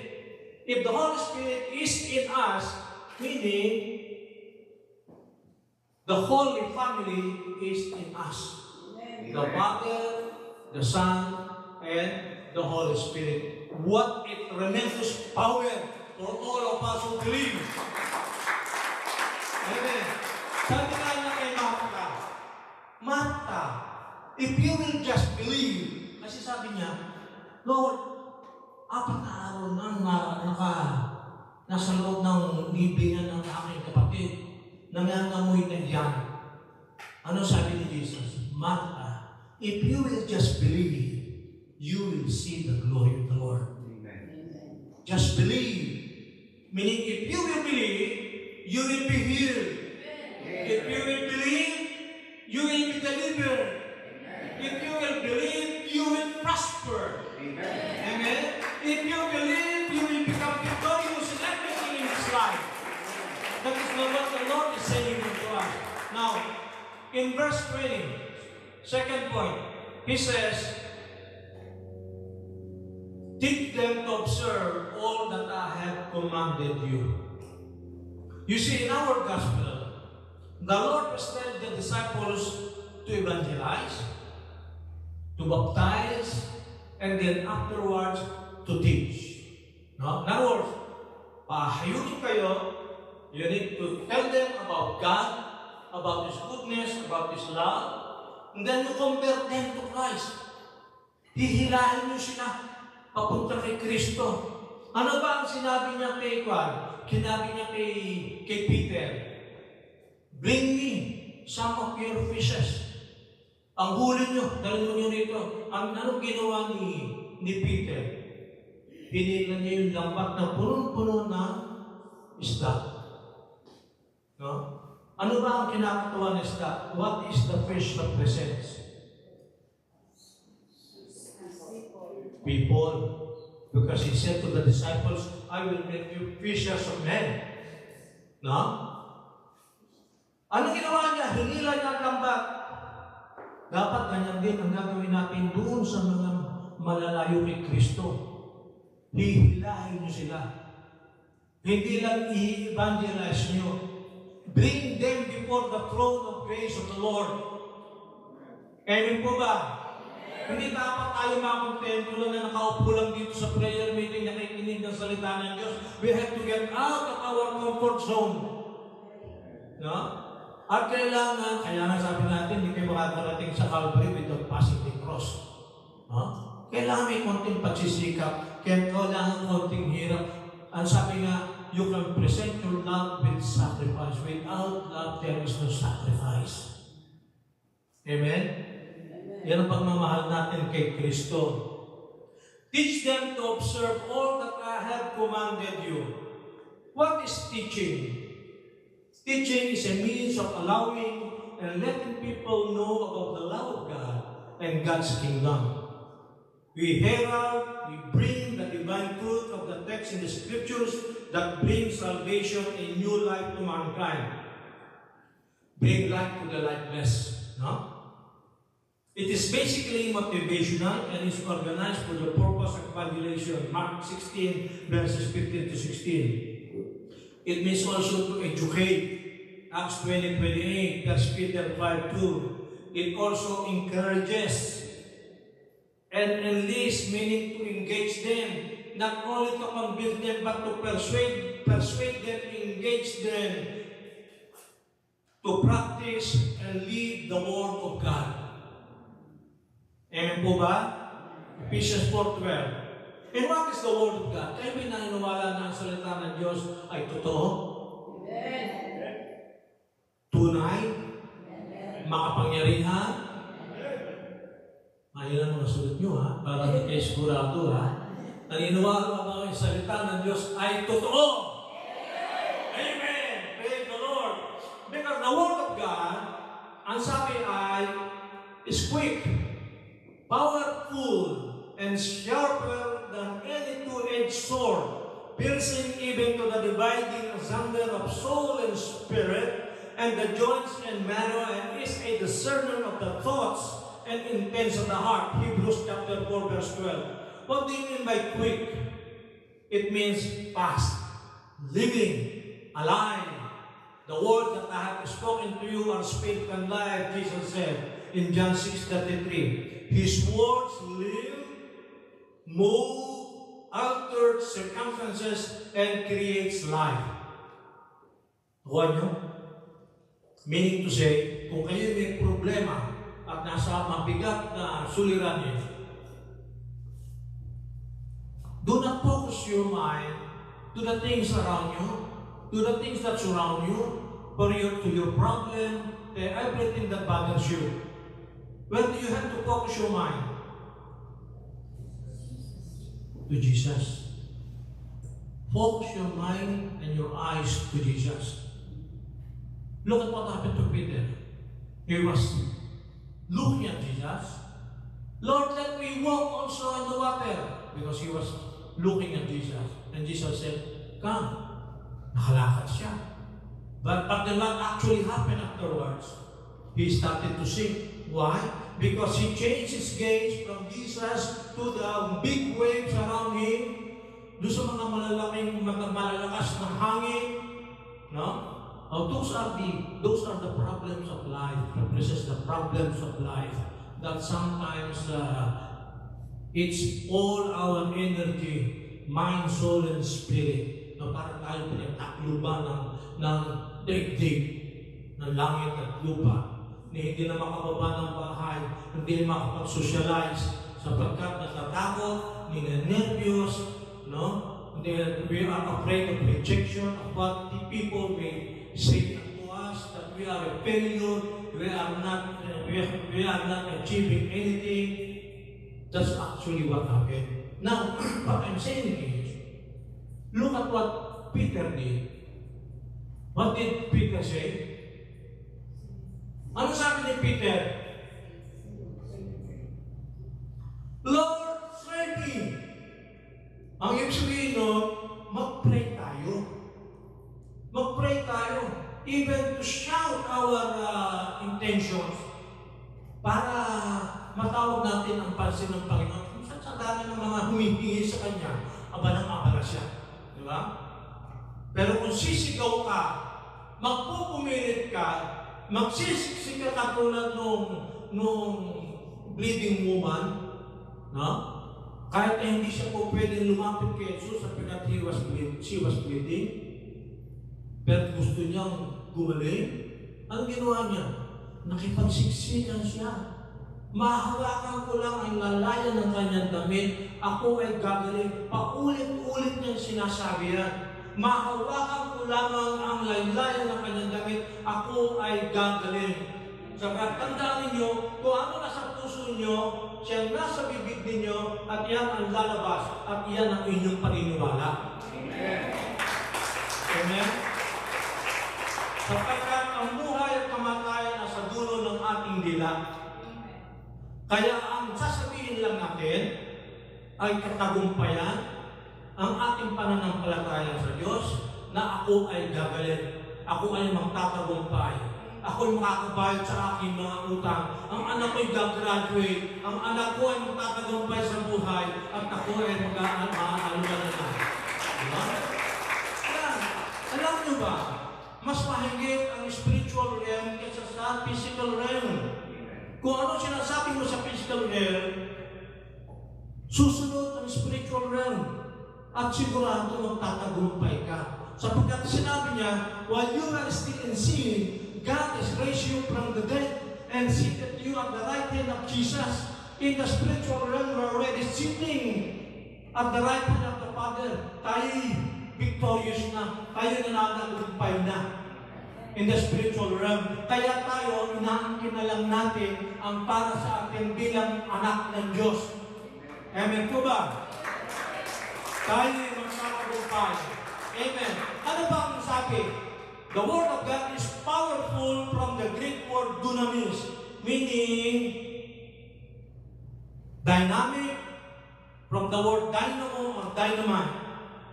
If the Holy Spirit is in us, meaning the Holy Family is in us. The Father, the Son, and the Holy Spirit. What a tremendous power for all of us who believe. Amen. Sabi nga niya kay Martha, if you will just believe, kasi sabi niya, Lord, 4 na araw nasa loob ng libingan ng aking kapatid, nangangamoy na yan. Ano sabi ni Jesus? Martha, if you will just believe, you will see the glory of the Lord. Amen. Just believe. Meaning, if you will believe, you will be healed. Amen. If you will believe, you will be delivered. Amen. If you will believe, you will prosper. Amen. Amen. If you believe, you will become victorious in everything in this life. That is what the Lord is saying to us. Now, in verse 20, second point, He says, teach them to observe all that I have commanded you. You see, in our gospel, the Lord has told the disciples to evangelize, to baptize, and then afterwards, to teach. No? In other words, pahayunin kayo, you need to tell them about God, about His goodness, about His love, and then you convert them to Christ. Hihilahin nyo sila papunta kay Kristo. Ano ba ang sinabi niya kay Juan? Sinabi niya kay Peter, bring me some of your fishes. Ang huli nyo, dalhin mo nyo rito. Anong ginawa ni Peter? Hinila niya yung lambat na punong-puno na isda. No? Ano ba ang kinakatawa ng isda? What is the fish represents? People. Because He said to the disciples, I will make you fishers of men. No? Ano ginawa niya? Hinila niya ang lambat. Dapat ganyan din ang gagawin natin doon sa mga malalayo kay Kristo. Hihilahin niyo sila. Hindi lang i-evangelize niyo. Bring them before the throne of grace of the Lord. Amen po ba? Hindi dapat tayo makontento lang na nakaupo lang dito sa prayer meeting na nakikinig ng salita ng Diyos. We have to get out of our comfort zone. No? At kailangan, kaya nga sabi natin, hindi kayo makakarating sa Calvary without passing the cross. No? Kailangan may konting pagsisikap, kaya kailangan konting hirap. Ang sabi nga, you can present your love with sacrifice. Without love, there is no sacrifice. Amen? Yan ang pagmamahal natin kay Kristo. Teach them to observe all that I have commanded you. What is teaching? Teaching is a means of allowing and letting people know about the love of God and God's kingdom. We herald, we bring the divine truth of the text in the scriptures that brings salvation and new life to mankind. Bring life to the lifeless. No? It is basically motivational and is organized for the purpose of evaluation. Mark 16, verses 15 to 16. It means also to educate. Acts 20:28, 1 Peter 5:2. it also encourages and enlists, meaning to engage them, not only to convince them, but to persuade them, to engage them, to practice and lead the Word of God. Amen po ba? Ephesians 4:12. And what is the Word of God? Kayo ba naniniwala na ang salita ng Diyos ay totoo? Tunay? Makapangyarihan? Mahirap mga sagot nyo ha, para hindi kayo sigurado ha. Naniniwala ba ang salita ng Diyos ay totoo? Amen! Praise the Lord! Because the Word of God, ang sabi ay, is quick, powerful, and sharper than any two-edged sword, piercing even to the dividing asunder of soul and spirit, and the joints and marrow, and is a discerner of the thoughts and intents of the heart. Hebrews chapter 4, verse 12. What do you mean by quick? It means fast, living, alive. The words that I have spoken to you are spirit and life, Jesus said in John 6:33. His words live, move, alter circumstances, and creates life. Tuwan nyo? Meaning to say, kung kayo may problema at nasa mabigat na suliranin, do not focus your mind to the things around you, to the things that surround you, to your problem, everything that bothers you. Where do you have to focus your mind? To Jesus. Focus your mind and your eyes to Jesus. Look at what happened to Peter. He was looking at Jesus. Lord, let me walk also on the water. Because he was looking at Jesus. And Jesus said, come. Nakalakad siya. But then what actually happened afterwards? He started to sink. Why? Because he changed his gaze from Jesus to the big waves around him, doon sa mga malalakas na hangin. No? Those are the problems of life. Represents the problems of life that sometimes it's all our energy, mind, soul, and spirit. Na parang tayo pinagtakluban ng daigdig, ng langit at lupa, na hindi na makababa ng bahay, hindi na makapag-socialize, sapagkat natatakot, nervyos, no? We are afraid of rejection, of what the people may say to us, that we are a failure, we are not achieving anything. That's actually what happened. Now, what I'm saying is, look at what Peter did. What did Peter say? Ano sabi ni Peter? Lord, save me. Ang ibig sabihin nun, mag-pray tayo. Mag-pray tayo. Even to shout our intentions para matawag natin ang pansin ng Panginoon. Kung sa dami ng mga humihingi sa Kanya, abala siya. Di ba? Pero kung sisigaw ka, magpupumilit ka, magsisiksik ka katulad nung bleeding woman, no? Kahit na hindi siya po pwedeng lumapit kay Jesus sapagkat she was bleeding, pero gusto niyang gumaling, ang ginawa niya, nakipagsiksikan siya. Mahawakan ko lang ang lalayan ng kanyang damit, ako ay gagaling. Paulit-ulit niyang sinasabi yan. Mahawakan ko lamang ang laylayan ng kanyang damit, ako ay gagaling. Sabat, tandaan ninyo, kung ano nasa puso nyo, siya nasa bibig ninyo, at yan ang lalabas, at yan ang inyong paniniwala. Amen. Amen. Sapagkat ang buhay at kamatayan nasa dulo ng ating dila. Kaya ang sasabihin lang natin ay katagumpayan ang ating pananampalataya sa Diyos na ako ay gagaling. Ako ay magtatagumpay. Ako ay makakabayad sa aking mga utang. Ang anak ko ay gagraduate. Ang anak ko ay magtatagumpay sa buhay. At ako ay mag-aalugan na. Diba? Yan. Alam nyo ba? Mas mahigit ang spiritual realm kaysa sa physical realm. Kung ano sinasabi mo sa physical realm, susunod ang spiritual realm. At sigurado magtatagumpay ka. Sapagkat sinabi niya, while you are still in sin, God has raised you from the dead and seated you at the right hand of Jesus. In the spiritual realm, we're already sitting at the right hand of the Father. Tayo'y victorious na. Tayo nananagumpay na. In the spiritual realm. Kaya tayo, inaangkin na lang natin ang para sa atin bilang anak ng Diyos. Amen po ba? Tayo'y magkakagumpay. Amen. Ano ba ang sabi? The Word of God is powerful from the Greek word dunamis, meaning dynamic, from the word dynamo or dynamite,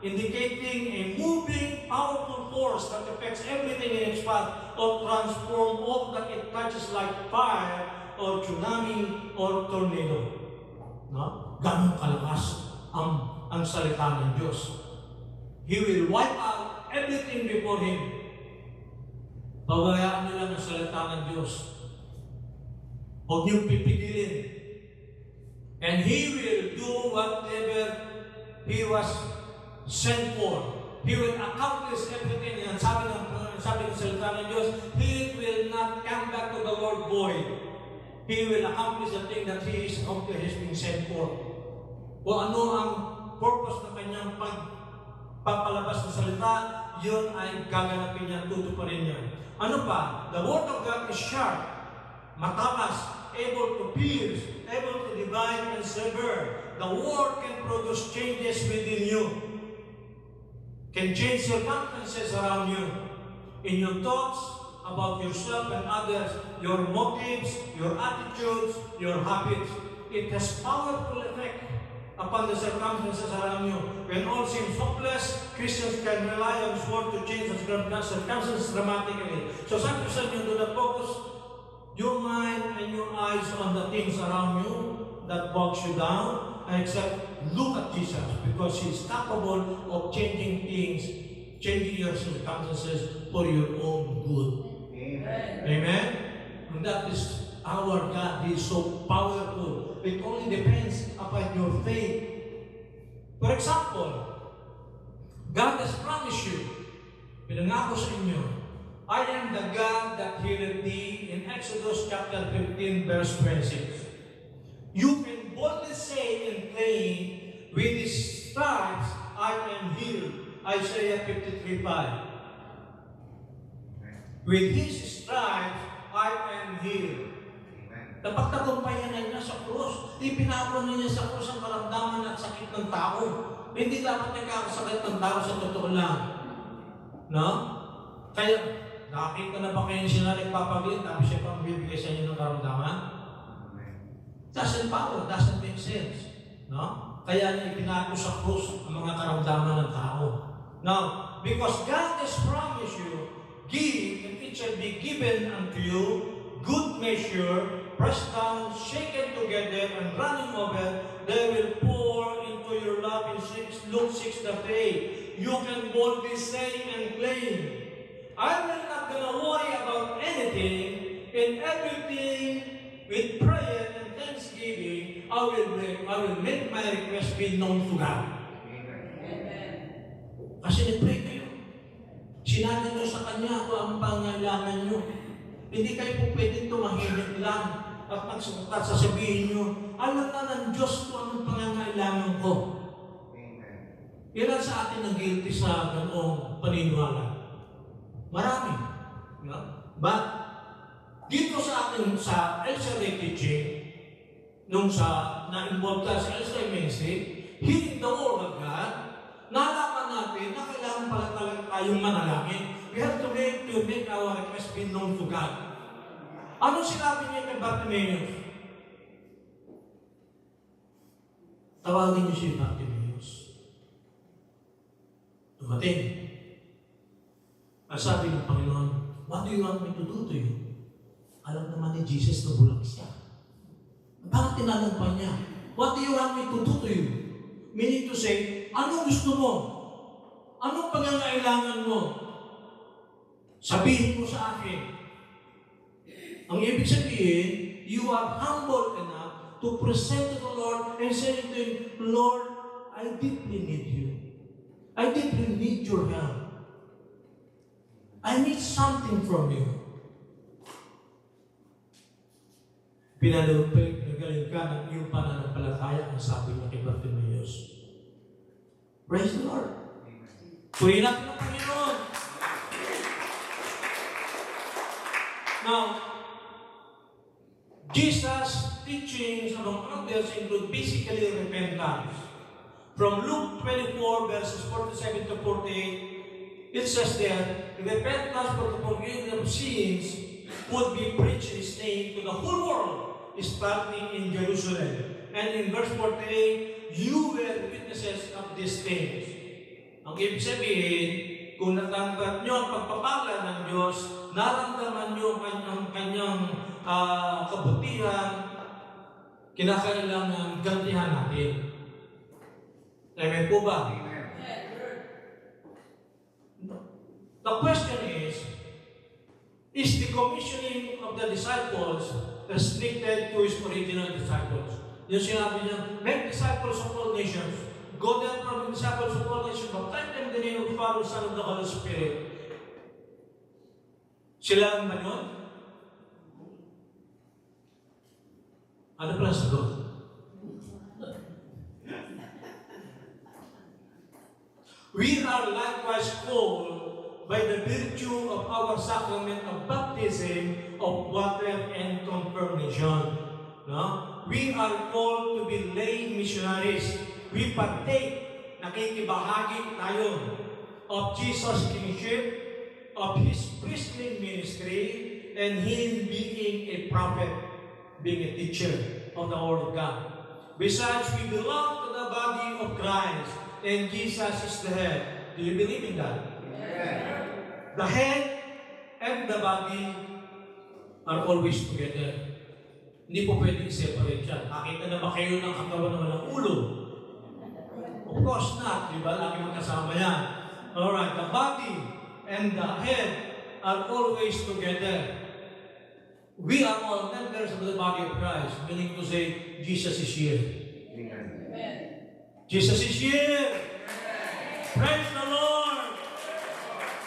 indicating a moving, powerful force that affects everything in its path or transforms all that it touches like fire or tsunami or tornado. No? Ganun kalakas ang salita ng Diyos. He will wipe out everything before Him. Pabayaan niyo lang ang salita ng Diyos. Huwag niyong pipigilin. And He will do whatever He was sent for. He will accomplish everything. Yan sabi ng salita ng Diyos, He will not come back to the Lord void. He will accomplish the thing that He is being sent for. Kung ano ang purpose ng kanyang pagpapalabas ng salita, yun ay gaganapin niya, tutuparin niya. Ano pa? The Word of God is sharp, matalas, able to pierce, able to divide and sever. The Word can produce changes within you. Can change circumstances around you. In your thoughts about yourself and others, your motives, your attitudes, your habits. It has powerful effect upon the circumstances around you. When all seems hopeless, Christians can rely on His Word to change the circumstances dramatically. So sabi ko sa inyo, do not focus your mind and your eyes on the things around you that bogs you down, except look at Jesus, because He is capable of changing things, changing your circumstances for your own good. Amen. Amen? And that is our God. He is so powerful. It only depends upon your faith. For example, God has promised you, pinangako sa inyo, I am the God that healeth thee in Exodus chapter 15 verse 26. You can boldly say and claim, with His stripes I am healed. Isaiah 53:5. With His stripes I am healed. Napagtagumpayan na niya sa krus. Ipinako niya sa krus ang karamdaman at sakit ng tao. Hindi dapat nagkakasakit ng tao sa totoo lang. No? Kaya, nakakita na ba kayo sila nagpapaglit tapos siya pang bibigay sa inyo ng karamdaman? Doesn't power, doesn't make sense. No? Kaya niya ipinako sa krus ang mga karamdaman ng tao. Now, because God has promised you, give and it shall be given unto you, good measure, pressed down, shaken together, and running over, they will pour into your lap in Luke 6:8. You can boldly say and claim, I will not gonna worry about anything. In everything, with prayer and thanksgiving, I will make my request be known to God. Amen. Kasi nag-pray kayo. Sinabi nyo sa Kanya kung ang pangailangan nyo. Hindi kayo po pwedeng tumahimik lang at sasabihin nyo, alam na ng Diyos kung anong pangangailangan ko. Amen. Ilan sa atin ang guilty sa ganoong paniniwala? Marami. No? But, dito sa atin, sa LCRA teaching, nung na-involved ka sa LCRA ministry, hearing the Word of God, nalaman natin na kailangan pala talaga tayong manalangin. We have to make our request be known to God. Ano sinabi niya kay Bartimaeus? Tawagin niyo si Bartimaeus. Dumating. Ang sabi ng Panginoon, what do you want me to do to you? Alam naman ni Jesus na bulag siya. Bakit tinanong pa niya? What do you want me to do to you? Meaning to say, anong gusto mo? Anong pangangailangan mo? Sabihin mo sa akin. Ang ibig sabihin, you are humble enough to present to the Lord and say to Him, Lord, I deeply need you. I deeply need your help. I need something from you. Pinalumpig, nagaling ka ng iyong pananampalataya, ang sabi niya kay Bartimaeus. Praise the Lord. Purihin natin ang Panginoon. Now, Jesus' teachings among others include basically repentance. From Luke 24 verses 47 to 48, it says there, repentance for the forgiveness of sins would be preached in His name to the whole world, starting in Jerusalem. And in verse 48, you were witnesses of these things. Ang ibig sabihin, kung natanggap nyo ang pagpapala ng Diyos, naramdaman nyo ang kanyang kabutihan, kinakailangan gantihan natin. Amen po ba? The question is the commissioning of the disciples restricted to His original disciples? Yung sinabi niya, make disciples of all nations. Go therefore with disciples of all nations, baptize them in the name of the Father, Son, and the Holy Spirit. Sila ang ba yun? Ano pala sagot? We are likewise called by the virtue of our sacrament of baptism of water and confirmation. No? We are called to be lay missionaries. We partake, nakikibahagi tayo of Jesus' kingship, of His priestly ministry, and Him being a prophet, being a teacher of the Word of God. Besides, we belong to the body of Christ, and Jesus is the head. Do you believe in that? Amen. The head and the body are always together. Hindi po pwedeng separate yan. Nakita na ba kayo ng katawan na walang ulo? Of course not. Diba? Lagi magkasama yan. Alright, the body and the head are always together. We are all members of the body of Christ, meaning to say, Jesus is here. Amen. Jesus is here! Praise the Lord!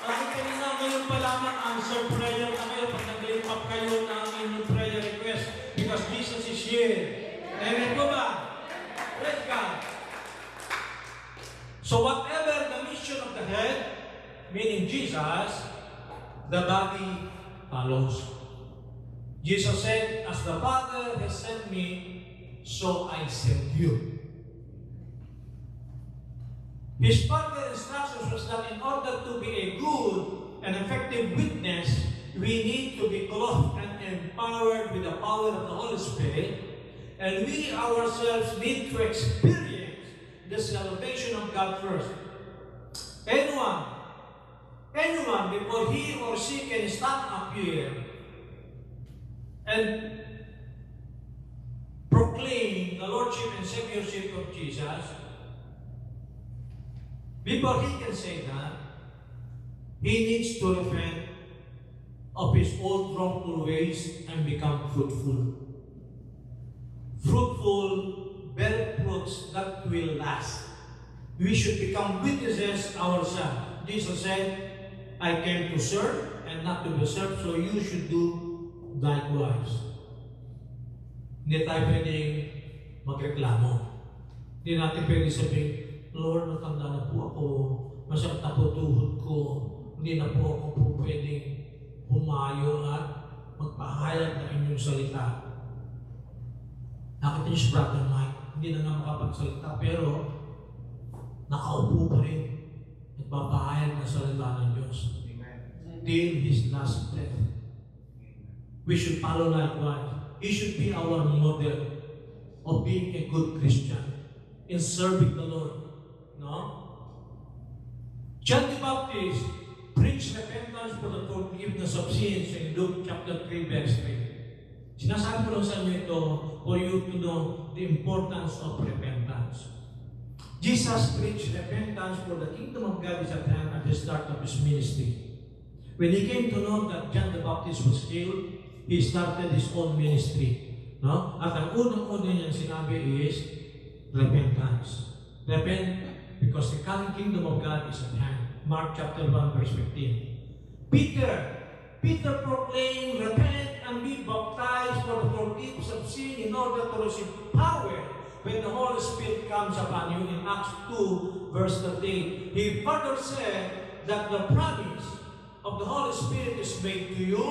Ang kanina ngayon pa lamang answer prayer na kayo pag nag-lift up kayo ng inyong prayer request because Jesus is here. Amen po ba? Praise God! So whatever the mission of the head, meaning Jesus, the body follows. Jesus said, as the Father has sent me, so I sent you. His further instructions was that in order to be a good and effective witness, we need to be clothed and empowered with the power of the Holy Spirit, and we ourselves need to experience the salvation of God first. Anyone, before he or she can stand up here and proclaim the Lordship and Saviorship of Jesus, before he can say that, he needs to repent of his old wrongful ways and become fruitful. Fruitful, bear fruits that will last. We should become witnesses ourselves. Jesus said, I came to serve and not to be served, so you should do likewise. Hindi tayo pwedeng magreklamo. Hindi natin pwedeng sabihin, Lord, matanda na po ako, masakit na po tuhod ko, hindi na po ako po pwedeng humayo at magpahayag ng inyong salita. Nakita niyo si Brother Mike, hindi na nga makapagsalita, pero nakaupo pa rin, nagpapahayag ng salita ng Diyos. Till his last breath. We should follow likewise. He should be our model of being a good Christian in serving the Lord. No? John the Baptist preached repentance for the forgiveness of sins in Luke chapter 3 verse 3. Sinasabi ko lang sa inyo ito for you to know the importance of repentance. Jesus preached repentance for the kingdom of God is at hand at the start of his ministry. When he came to know that John the Baptist was killed, he started his own ministry. No? At ang unang-una niyang sinabi is repentance. Repent because the coming kingdom of God is at hand. Mark chapter 1 verse 15. Peter proclaimed, repent and be baptized for the forgiveness of sin in order to receive power when the Holy Spirit comes upon you in Acts 2 verse 13. He further said that the promise of the Holy Spirit is made to you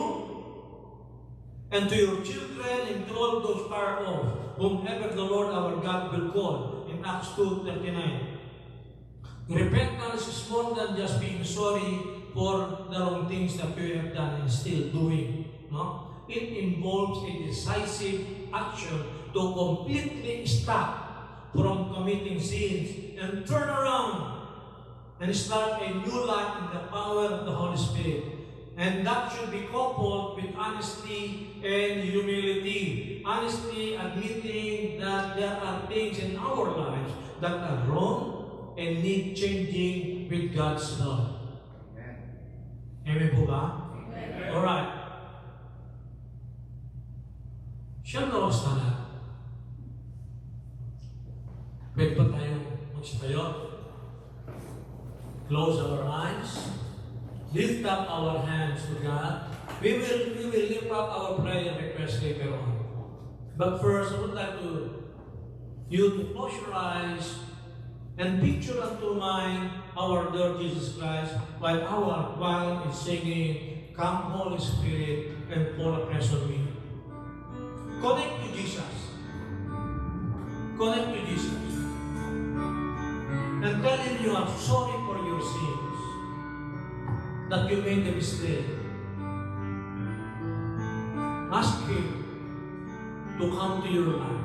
and to your children and to all those far off, whomever the Lord our God will call in Acts 2:39. Repentance is more than just being sorry for the wrong things that you have done and still doing. No? It involves a decisive action to completely stop from committing sins and turn around and start a new life in the power of the Holy Spirit. And that should be coupled with honesty and humility. Honesty, admitting that there are things in our lives that are wrong and need changing with God's love. Amen po ba? Amen. Alright. Siyang lawas na lahat. Pwede pa tayong magsayo. Close our eyes. Lift up our hands to God. We will lift up our prayer request later on. But first, I would like you to close your eyes and picture unto mind our Lord Jesus Christ while our choir is singing, Come Holy Spirit and fall afresh on me. Connect to Jesus. Connect to Jesus. And tell Him you are sorry for your sins, that you made a mistake. Ask Him to come to your life.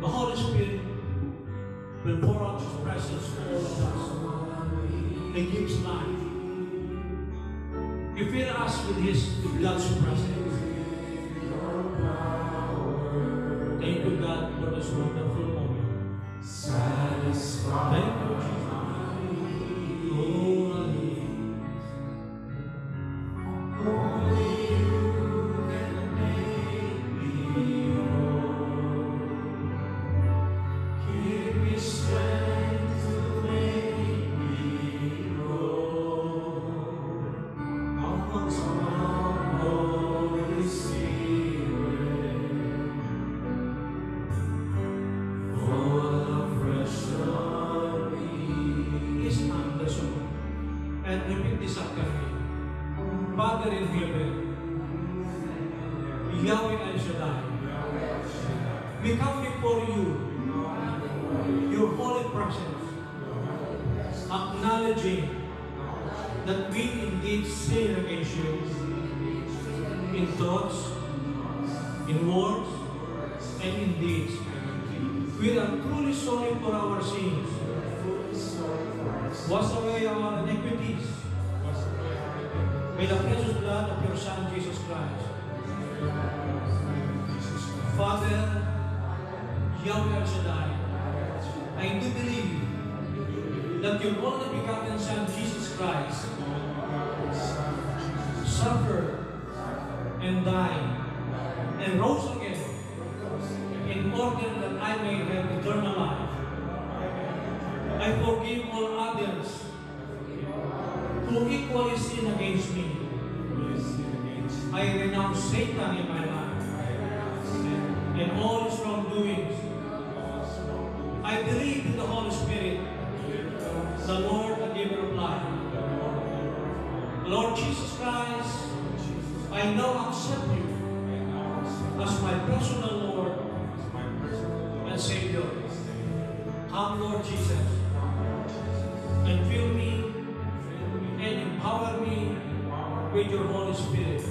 The Holy Spirit will pour out His presence to all of us. He gives life. You fill us with God's presence. Thank you, God, for this wonderful moment. Thank you, Jesus. Only you can make me whole. Give me strength to make me grow. Come, Holy Spirit, fall afresh on me. His hand is open. And repeat this after me. Father in heaven, Yahweh El Shaddai, we come before you, your holy presence, acknowledging that we indeed sin against you in thoughts, in words, and in deeds. We are truly sorry for our sins. Wash away our iniquities by the precious blood of your Son, Jesus Christ. Father, Yahweh El Shaddai, I do believe that your only begotten Son, Jesus Christ, suffered and died and rose again in order that I may have eternal life. I forgive all others who equally sin against me. I renounce Satan in my life and all his wrongdoings. I believe in the Holy Spirit, the Lord, the giver of life. Lord Jesus Christ, I now accept you as my personal Lord and Savior. Come, Lord Jesus, and fill me and empower me with your Holy Spirit.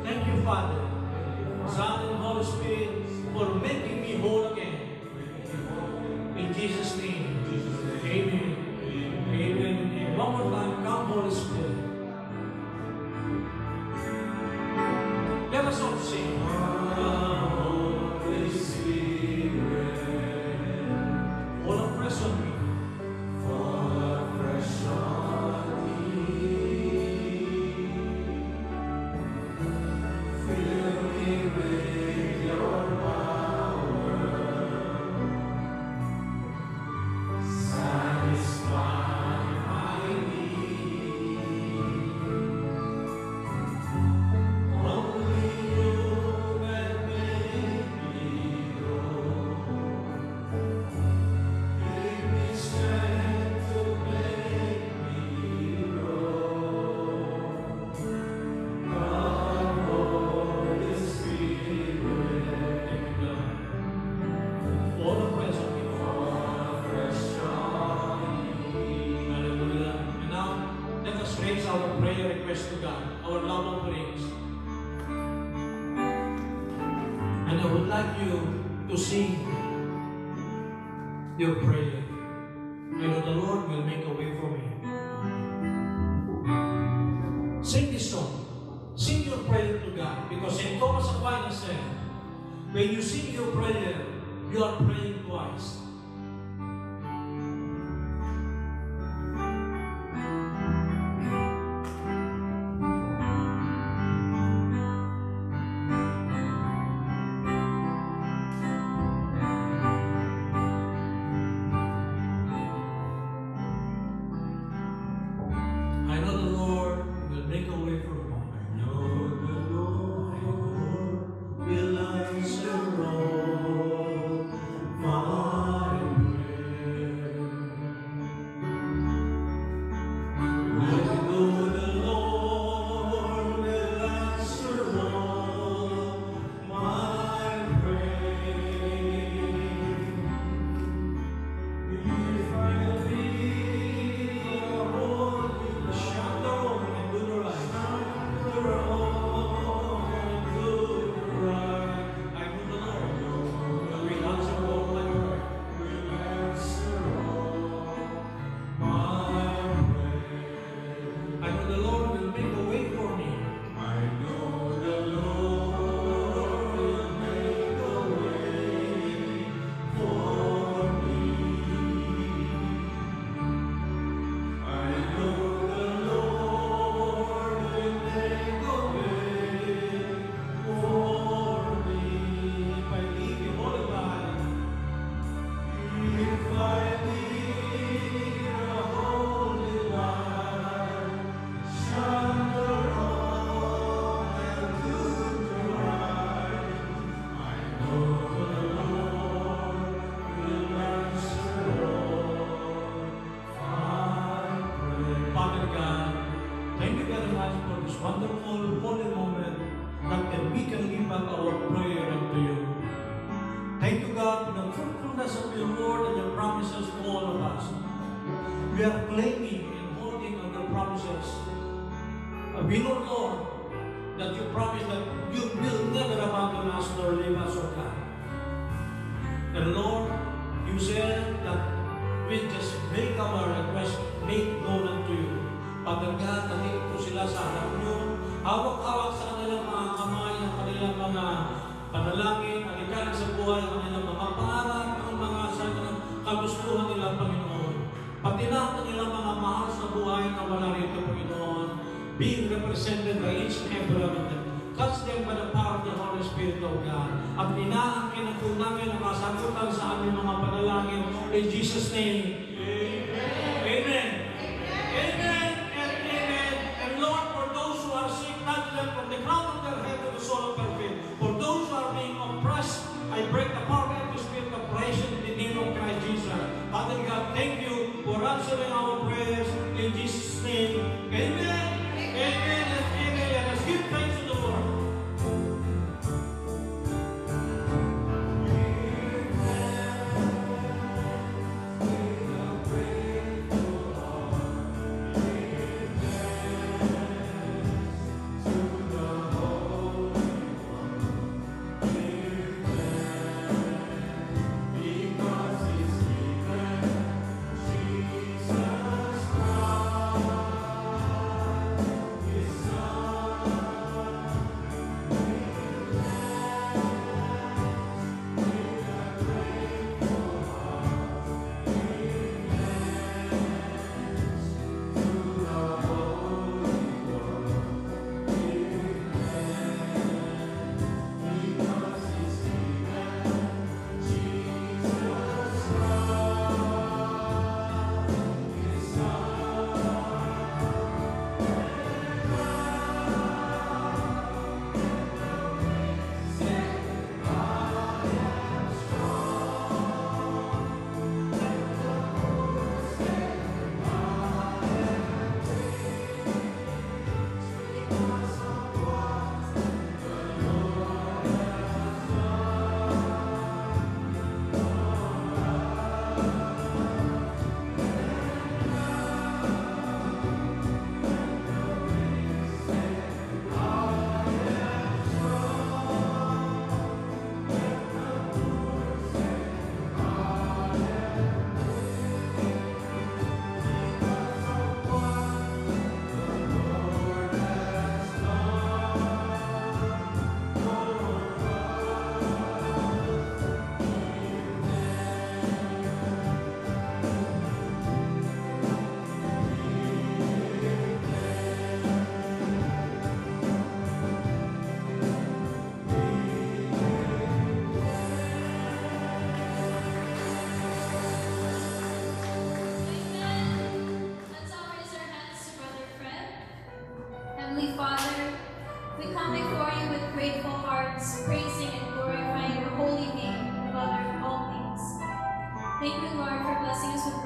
Thank you, Father, Son, and Holy Spirit, for making me whole again. In Jesus' name, amen. Amen. And one more time, come, Holy Spirit. Let us all sing. Holy Spirit, fall afresh on me. Fall afresh on me. our prayer request to God, our love offerings. And I would like you to sing your prayer. I know the Lord will make a way for me. Sing this song. Sing your prayer to God. Because St. Thomas Aquinas said, when you sing your prayer, you are praying twice. I know the Lord will make a way for me. I know the Lord will answer all my prayer. I know the Lord will answer all my prayer. If I be a holy shadow and do the right, do the wrong, do the right. I know the Lord will answer all my prayer. Will answer all my prayer. I know the Lord will make a way for me. I know the Lord will make a way for me. I know the Lord will make a way for me. If I leave you all alive, if I lead a holy life, shine the wrong and do the right, I know the Lord will answer all my prayer. Father God, thank you very much for this wonderful holy moment that we can give back our prayer unto you. Thank you, God, for the fruitfulness of your word and your promises to all of us. We are claiming and holding on your promises. We know, Lord, that you promise that you will never abandon us nor leave us, O God. And Lord, you said that we just make our request made known unto you. Father God, nandito sila sa harap nyo, hawak-hawak sa kanilang mga kamay, ang kanilang mga panalangin, alikan sa buhay, ang kanilang mga pangarap, ang mga sa kagustuhan nila, Panginoon. Pati na ang kanilang mga mahal sa buhay na wala rito, Panginoon, being represented by each and every one of them. Touch them by the power of the Holy Spirit, O God. At inaangkin ang po namin ang kasagutan sa aming mga panalangin. In Jesus' name, Amen. Amen. Amen and amen. And Lord, for those who are sick, touch them from the crown of their head to the sole of their feet. For those who are being oppressed, I break the power of the spirit of oppression in the name of Christ Jesus. Father God, thank you for answering our prayers in Jesus' name. Amen. Amen and amen. Let us give thanks to the Lord.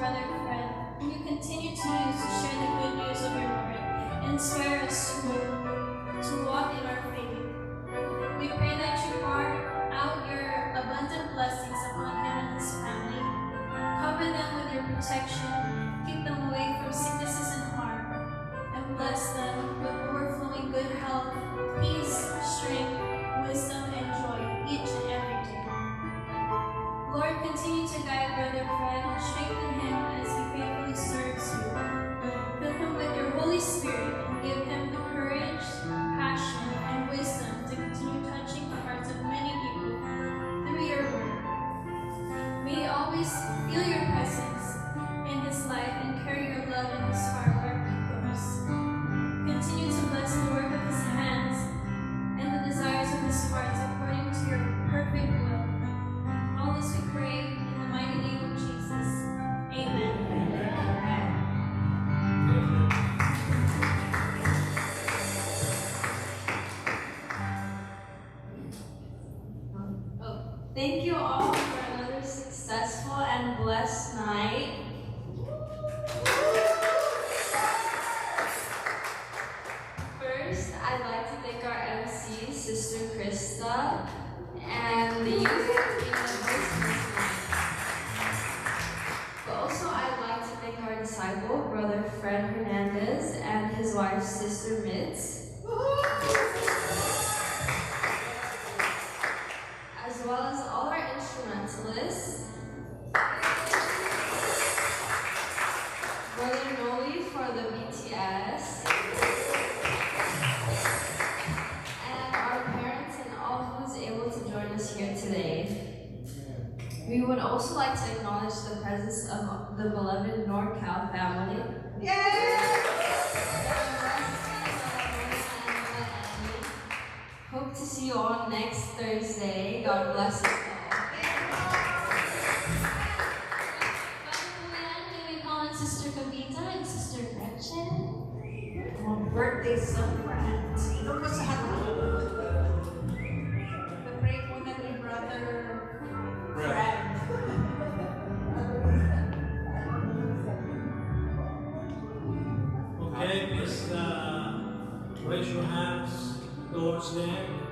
brother Fred, whom you continue to use to share the good news of your Lord and inspire us to walk in our faith. We pray that you pour out your abundant blessings upon him and his family. Cover them with your protection, keep them away from sicknesses and harm, and bless them with overflowing good health, peace, strength, wisdom, and joy each and every day. Lord, continue to guide Brother Fred and strengthen him as he faithfully serves you. Fill him with your Holy Spirit and give him the courage, passion, and wisdom to continue touching the hearts of many people through your word. May he always feel your presence in his life and carry your love in his heart wherever he goes. Continue to bless the work of his hands and the desires of his heart according to your perfect will. All this we pray in the mighty name of Jesus. Amen. Thank you all for another successful and blessed night. First, I'd like to thank our MC, Sister Krista, and the youth for being the host this night. But also, I'd like to thank our disciple, Brother Fred Hernandez, and his wife, Sister Mitz. As well as all our instrumentalists, Brother Noli for the BTS, and our parents and all who is able to join us here today. We would also like to acknowledge the presence of the beloved NorCal family. Hope to see you all next Thursday. God bless us all. May we call on Sister Kavita and Sister Gretchen? Mga birthday celebrant. Doon ko sa halo. Pray muna ni Brother Fred. Okay, please raise your hands towards them.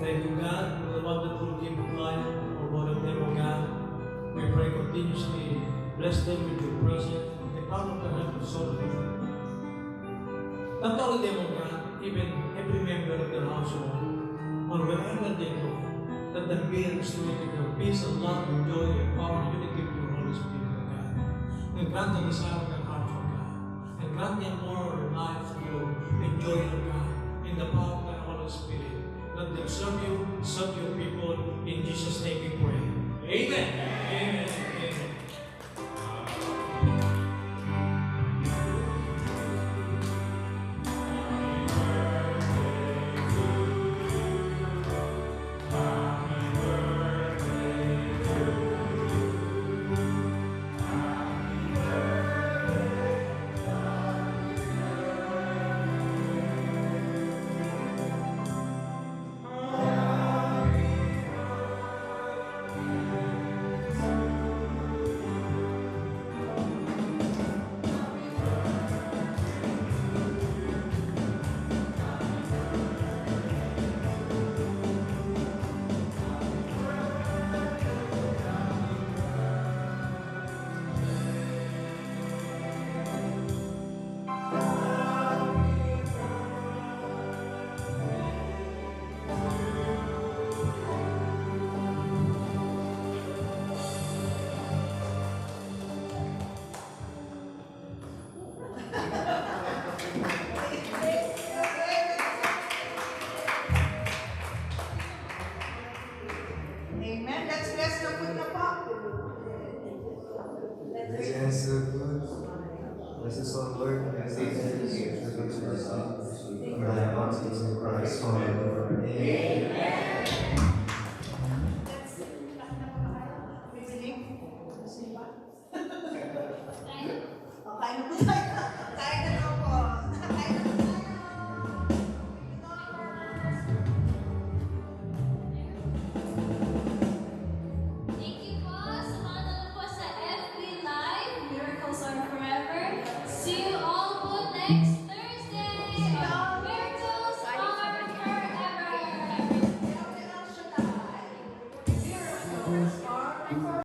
Thank you, God, for the wonderful gift of life for both of them, oh God. We pray continuously, bless them with your presence, the crown of the head and soul of their feet. Not only them, oh God, even every member of their household, on wherever they go, let them be restored with peace and love and joy and power and unity of your Holy Spirit, oh God. And grant the desire of their hearts, oh God. And grant them more life to enjoy, oh God, in the power of the Holy Spirit. Let them serve your people. In Jesus' name we pray. Amen. Amen. Amen. Amen. Let's bless the food na po. Let's answer the food. Bless us, O Lord, as they enter the gate of the church. For thy bounties in Christ forever. Amen. Kain na po tayo. Kain na daw po. Kain na po tayo. Thank you po. Samahan na po sa FB next